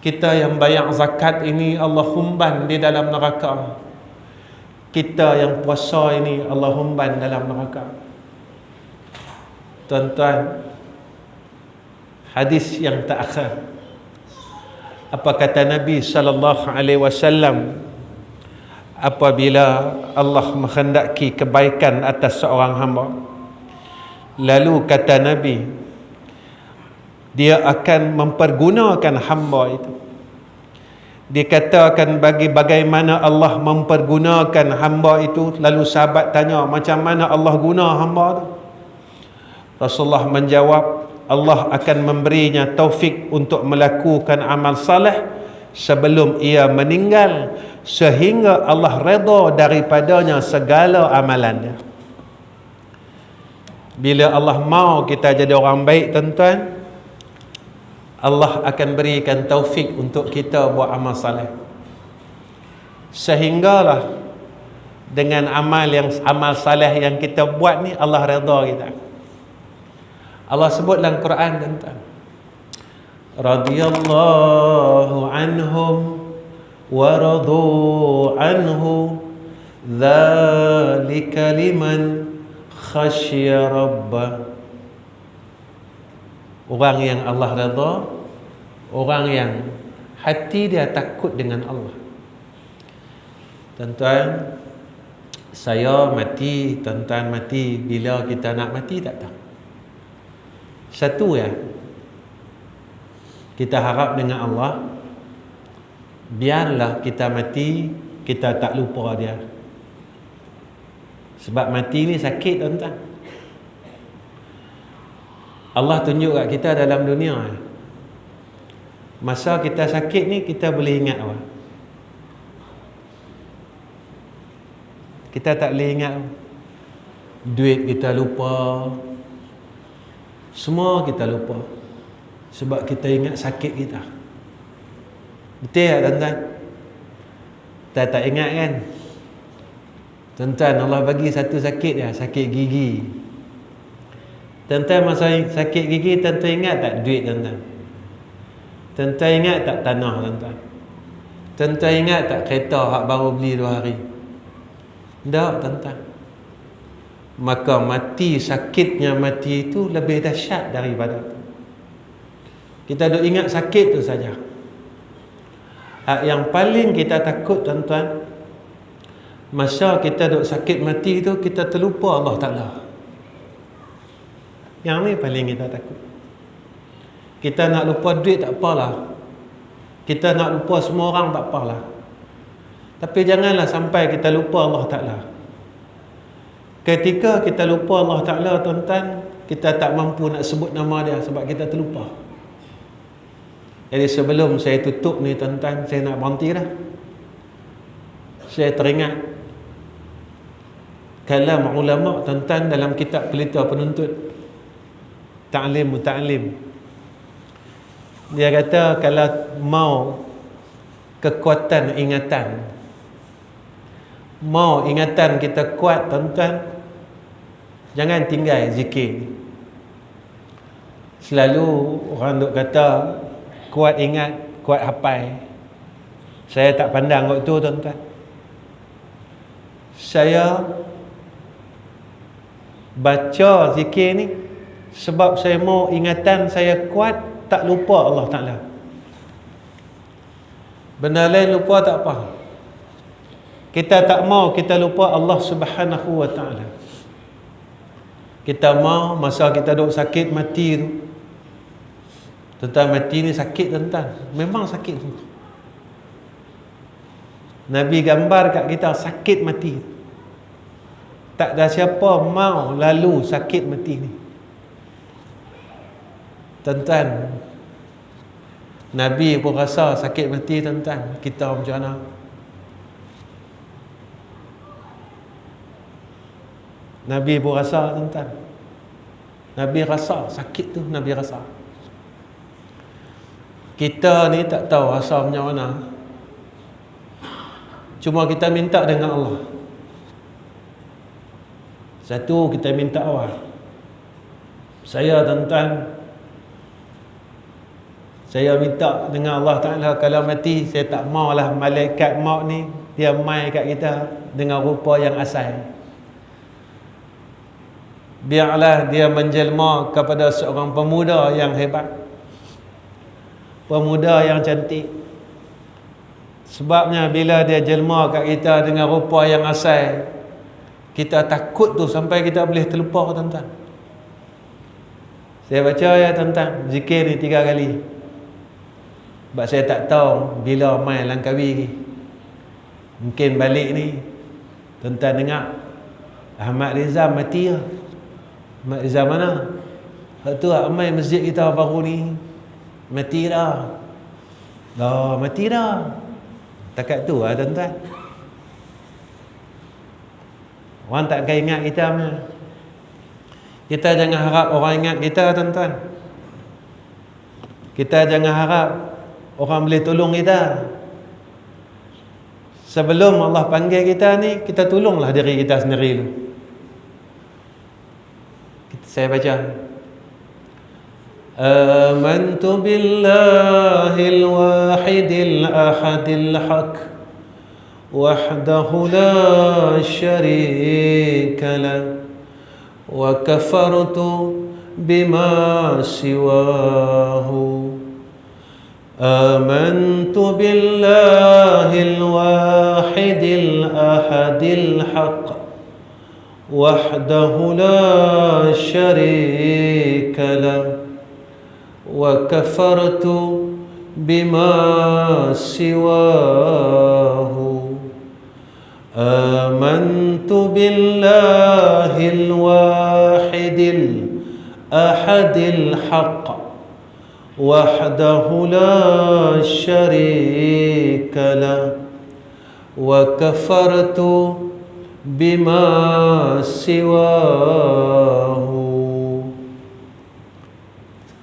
Kita yang bayar zakat ini Allah humban di dalam neraka. Kita yang puasa ini Allah humban dalam neraka. Tuan-tuan, hadis yang terakhir, apa kata Nabi sallallahu alaihi wasallam apabila Allah menghendaki kebaikan atas seorang hamba? Lalu kata Nabi, dia akan mempergunakan hamba itu. Dikatakan bagaimana Allah mempergunakan hamba itu. Lalu sahabat tanya, macam mana Allah guna hamba itu? Rasulullah menjawab, Allah akan memberinya taufik untuk melakukan amal saleh sebelum ia meninggal, sehingga Allah redha daripadanya segala amalannya. Bila Allah mau kita jadi orang baik, tuan-tuan, Allah akan berikan taufik untuk kita buat amal saleh, sehinggalah dengan amal saleh yang kita buat ni Allah redha kita. Allah sebut dalam Quran, tuan-tuan, radhiyallahu anhum wa radu anhu dzalika liman khasya rabbah. Orang yang Allah redha, orang yang hati dia takut dengan Allah. Tuan-tuan, Saya mati, tuan-tuan mati bila kita nak mati tak tahu. Satu ya, kita harap dengan Allah, biarlah kita mati, kita tak lupa dia. Sebab mati ni sakit, tuan-tuan. Allah tunjuk kat kita dalam dunia, masa kita sakit ni kita boleh ingat apa? Kita tak boleh ingat. Duit kita lupa, semua kita lupa, sebab kita ingat sakit kita. Betul tak, tuan-tuan? Kita tak ingat kan? Tuan-tuan, Allah bagi satu sakit dia, sakit gigi. Tuan-tuan, masa sakit gigi, tuan-tuan ingat tak duit, tuan-tuan? Tuan-tuan ingat tak tanah, tuan-tuan? Tuan-tuan ingat tak kereta hak baru beli 2 hari? Tak, tuan-tuan. Maka mati, sakitnya mati itu lebih dahsyat daripada itu. Kita duk ingat sakit tu saja. Yang paling kita takut, tuan-tuan, masa kita duk sakit mati tu, kita terlupa Allah Ta'ala. Yang ni paling kita takut. Kita nak lupa duit tak apalah, kita nak lupa semua orang tak apalah, tapi janganlah sampai kita lupa Allah Ta'ala. Ketika kita lupa Allah Ta'ala, tuan-tuan, kita tak mampu nak sebut nama dia sebab kita terlupa. Jadi sebelum saya tutup ni, tuan-tuan, saya nak berhenti dah. Saya teringat kalam ulama, tuan-tuan, dalam kitab Pelita Penuntut Ta'lim Muta'alim. Dia kata kalau mau kekuatan ingatan, mau ingatan kita kuat, tuan-tuan, jangan tinggal zikir. Selalu orang duk kata kuat ingat, kuat hafal. Saya tak pandang waktu tu, tuan-tuan. Saya baca zikir ni sebab saya mau ingatan saya kuat, tak lupa Allah Ta'ala. Benda lain lupa tak apa, kita tak mau kita lupa Allah Subhanahu wa Ta'ala. Kita mau masa kita duk sakit mati tu, tuan-tuan, mati ni sakit, tuan-tuan, memang sakit tu. Nabi gambar kat kita sakit mati. Tak ada siapa mau lalu sakit mati ni, tuan-tuan. Nabi pun rasa sakit mati, tuan-tuan. Kita macam mana? Nabi pun rasa, tuan-tuan. Nabi rasa sakit tu, Nabi rasa. Kita ni tak tahu rasa macam mana. Cuma kita minta dengan Allah. Satu, kita minta awal. Saya, tuan-tuan, saya minta dengan Allah Ta'ala, kalau mati, saya tak maulah malaikat maut ni dia mai kat kita dengan rupa yang asal. Biarlah dia menjelma kepada seorang pemuda yang hebat, pemuda yang cantik. Sebabnya bila dia jelma kat kita dengan rupa yang asal, kita takut tu sampai kita boleh terlupa, tuan-tuan. Saya baca ya, tuan-tuan, zikir ni 3 kali. Sebab saya tak tahu bila mai Langkawi ni. Mungkin balik ni, tuan-tuan dengar Ahmad Rizal mati lah. Ahmad Rizal mana? Hak tu lah mai masjid kita baru ni, mati dah. Dah mati dah. Takat tu lah, tuan-tuan. Orang takkan ingat kita punya. Kita jangan harap orang ingat kita, tuan-tuan. Kita jangan harap orang boleh tolong kita. Sebelum Allah panggil kita ni, kita tolonglah diri kita sendiri dulu. Saya baca. Amantu billahil wahidil ahadil haq wahdahu la syarika lah, wa kafartu bima siwahu. Amantu billahil wahidil ahadil haq وحده لا شريك له وكفرت بما سواه آمنت بالله الواحد الأحد الحق وحده لا شريك له وكفرت بما سواه.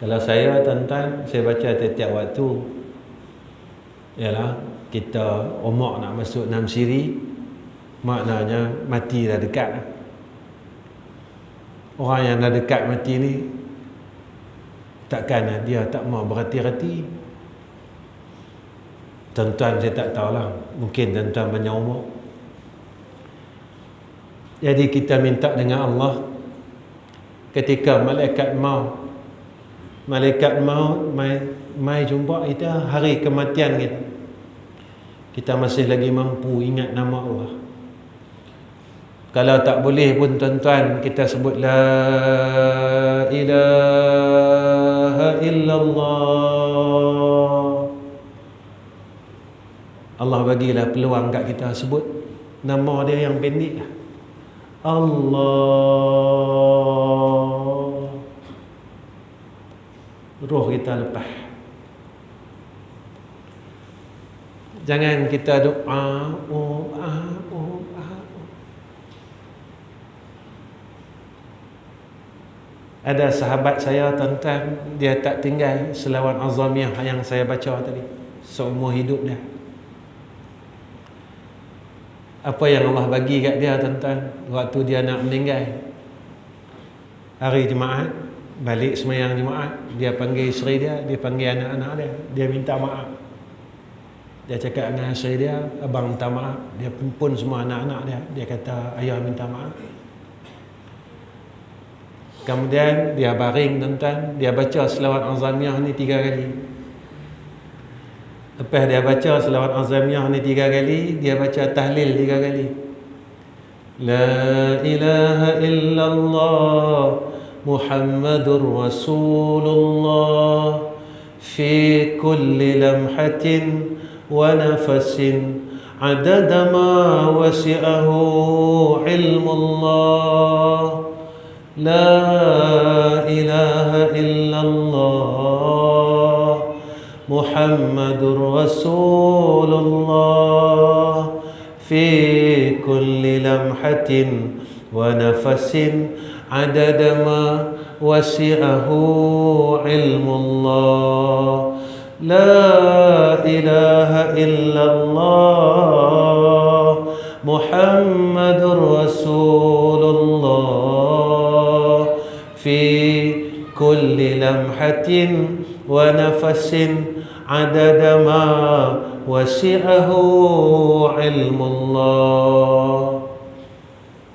Kalau saya, tuan-tuan, saya baca tiap-tiap waktu, ialah kita umur nak masuk 6 siri, maknanya mati dah dekat. Orang yang dah dekat mati ni, takkan dia tak mau berhati-hati. Tuan-tuan saya tak tahulah, mungkin tuan-tuan banyak umur. Jadi kita minta dengan Allah, ketika malaikat maut mai jumpa kita hari kematian kita masih lagi mampu ingat nama Allah. Kalau tak boleh pun tuan-tuan, kita sebut la ilaha illallah. Allah bagilah peluang kat kita sebut nama dia yang pendek, Allah. Roh kita lepas. Jangan kita doa Ada sahabat saya, tuan-tuan, dia tak tinggal selawat azamiyah yang saya baca tadi seumur hidup dia. Apa yang Allah bagi kat dia, tuan-tuan, waktu dia nak meninggal, hari Jumaat, balik semayang Jumaat, dia panggil isteri dia, dia panggil anak-anak dia, dia minta maaf. Dia cakap dengan isteri dia, abang minta maaf. Dia pun semua anak-anak dia, dia kata ayah minta maaf. Kemudian dia baring, tuan-tuan, dia baca selawat azamiyah ni 3 kali. Lepas dia baca selawat azamiyah ni 3 kali, dia baca tahlil 3 kali. La ilaha illallah Muhammadur Rasulullah fi kulli lamhatin wa nafasin adada ma wasi'ahu ilmullah. La ilaha illallah Muhammadur Rasulullah fi kulli lamhatin wa nafasin adada ma wasi'ahu ilmullah. La ilaha illallah Muhammadur Rasulullah fi kulli lamhatin wa nafasin adada ma wasi'ahu ilmullah.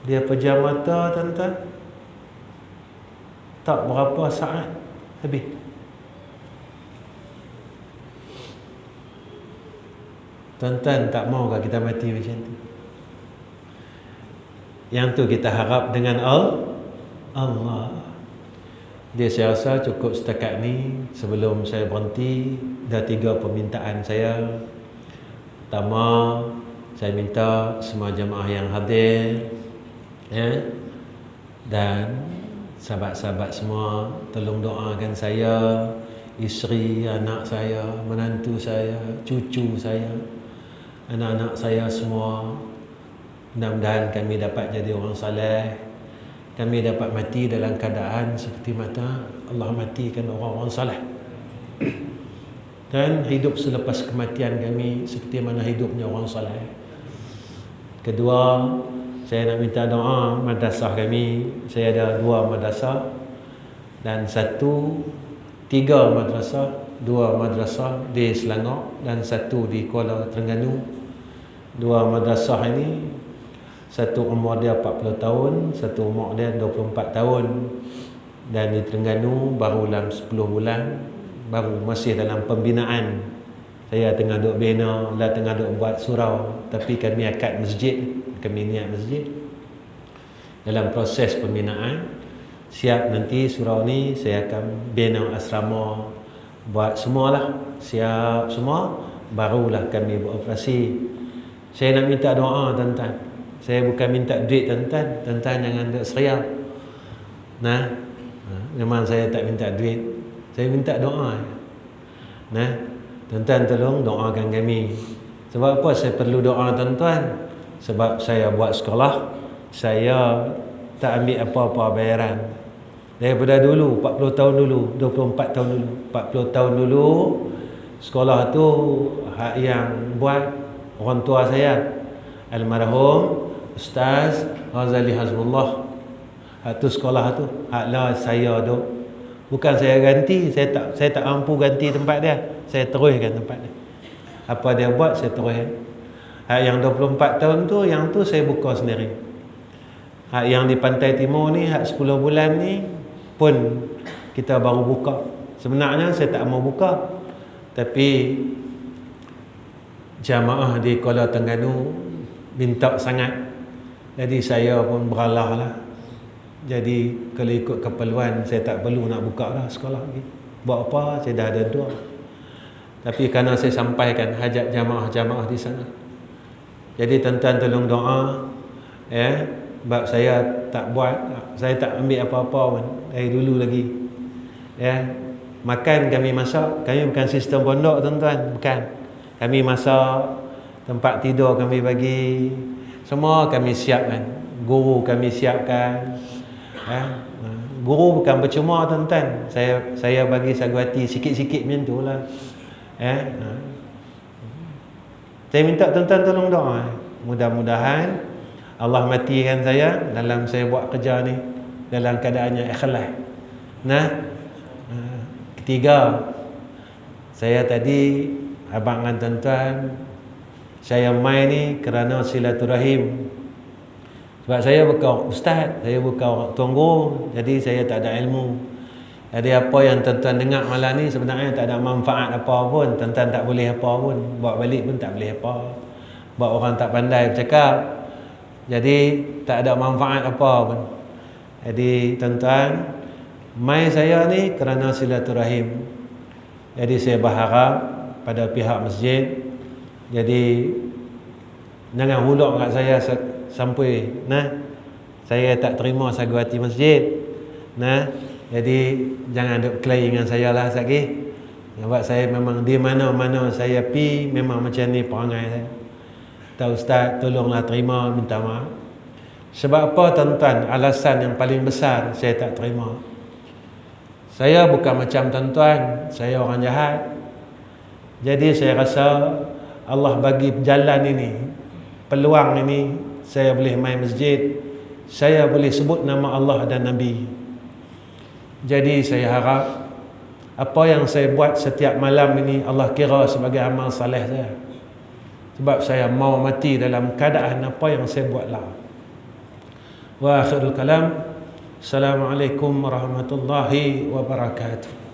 Dia pejam mata, tuan-tuan, tak berapa saat habis. Tuan-tuan, tak maukah kita mati macam tu? Yang tu kita harap dengan Allah. Dia, saya rasa cukup setakat ni. Sebelum saya berhenti, dah 3 permintaan saya. Pertama, saya minta semua jemaah yang hadir, dan sahabat-sahabat semua, tolong doakan saya, isteri, anak saya, menantu saya, cucu saya, anak-anak saya semua. Mudah-mudahan kami dapat jadi orang saleh. Kami dapat mati dalam keadaan seperti mata Allah matikan orang-orang saleh. Dan hidup selepas kematian kami seperti mana hidupnya orang saleh. Kedua, saya nak minta doa madrasah kami. Saya ada 2 madrasah dan 3 madrasah. 2 madrasah di Selangor dan 1 di Kuala Terengganu. 2 madrasah ini, satu umur dia 40 tahun, satu umur dia 24 tahun. Dan di Terengganu baru dalam 10 bulan, baru masih dalam pembinaan. Saya tengah duk bina, tengah duk buat surau, tapi kami akad masjid, kami niat masjid. dalam proses pembinaan. Siap nanti surau ni saya akan bina asrama, buat semualah, siap semua, barulah kami beroperasi. Saya nak minta doa tuan-tuan. Saya bukan minta duit tuan-tuan. Tuan-tuan jangan duk seriap. Nah, memang saya tak minta duit. Saya minta doa. Nah, tuan-tuan tolong doakan kami. Sebab apa saya perlu doa tuan-tuan? Sebab saya buat sekolah, saya tak ambil apa-apa bayaran. Daripada dulu, 40 tahun dulu, 24 tahun dulu, 40 tahun dulu, sekolah tu hak yang buat orang tua saya, almarhum Ustaz Ghazali Hazmullah. Hak tu sekolah tu, hak lah saya duk. Bukan saya ganti, saya tak mampu ganti tempat dia. Saya teruskan tempat dia. Apa dia buat, saya teruskan. Hak yang 24 tahun tu, yang tu saya buka sendiri. Hak yang di Pantai Timur ni, hak 10 bulan ni pun kita baru buka. Sebenarnya saya tak mau buka, tapi jamaah di Kuala Terengganu minta sangat. Jadi saya pun beralah lah. Jadi kalau ikut keperluan, saya tak perlu nak buka dah sekolah lagi. Buat apa, saya dah ada dua. Tapi kerana saya sampaikan hajat jamaah-jamaah di sana, jadi tuan-tuan tolong doa, ya. Sebab saya tak buat, saya tak ambil apa-apa pun dari dulu lagi, ya. Makan kami masak, kami bukan sistem pondok tuan-tuan, bukan. Kami masak, tempat tidur kami bagi, semua kami siapkan. Guru kami siapkan, ya. Guru bukan percuma tuan-tuan. Saya bagi sagwati sikit-sikit macam tu lah, ya. Saya minta tuan-tuan tolong doa. Mudah-mudahan Allah matikan saya dalam saya buat kerja ni dalam keadaannya ikhlas. Nah, ketiga, saya tadi abang dengan tuan-tuan, saya mai ni kerana silaturahim. Sebab saya bukan ustaz, saya bukan orang tunggu, jadi saya tak ada ilmu. Jadi apa yang tuan-tuan dengar malam ni sebenarnya tak ada manfaat apa pun. Tuan-tuan tak boleh apa pun, bawa balik pun tak boleh apa. Buat orang tak pandai bercakap, jadi tak ada manfaat apa pun. Jadi tuan-tuan, mai saya ni kerana silaturahim. Jadi saya berharap pada pihak masjid, jadi jangan huluk kat saya sampai saya tak terima sagwati masjid. Jadi jangan duk kelahi dengan saya lah lagi. Sebab saya memang di mana-mana saya pi memang macam ni perangai saya. Tak, ustaz, tolonglah terima, minta maaf. Sebab apa tuan-tuan? Alasan yang paling besar saya tak terima. Saya bukan macam tuan-tuan, saya orang jahat. Jadi saya rasa Allah bagi jalan ini, peluang ini, saya boleh main masjid, saya boleh sebut nama Allah dan Nabi. Jadi saya harap apa yang saya buat setiap malam ini Allah kira sebagai amal saleh saya. Sebab saya mau mati dalam keadaan apa yang saya buatlah. Wa akhirul kalam. Assalamualaikum warahmatullahi wabarakatuh.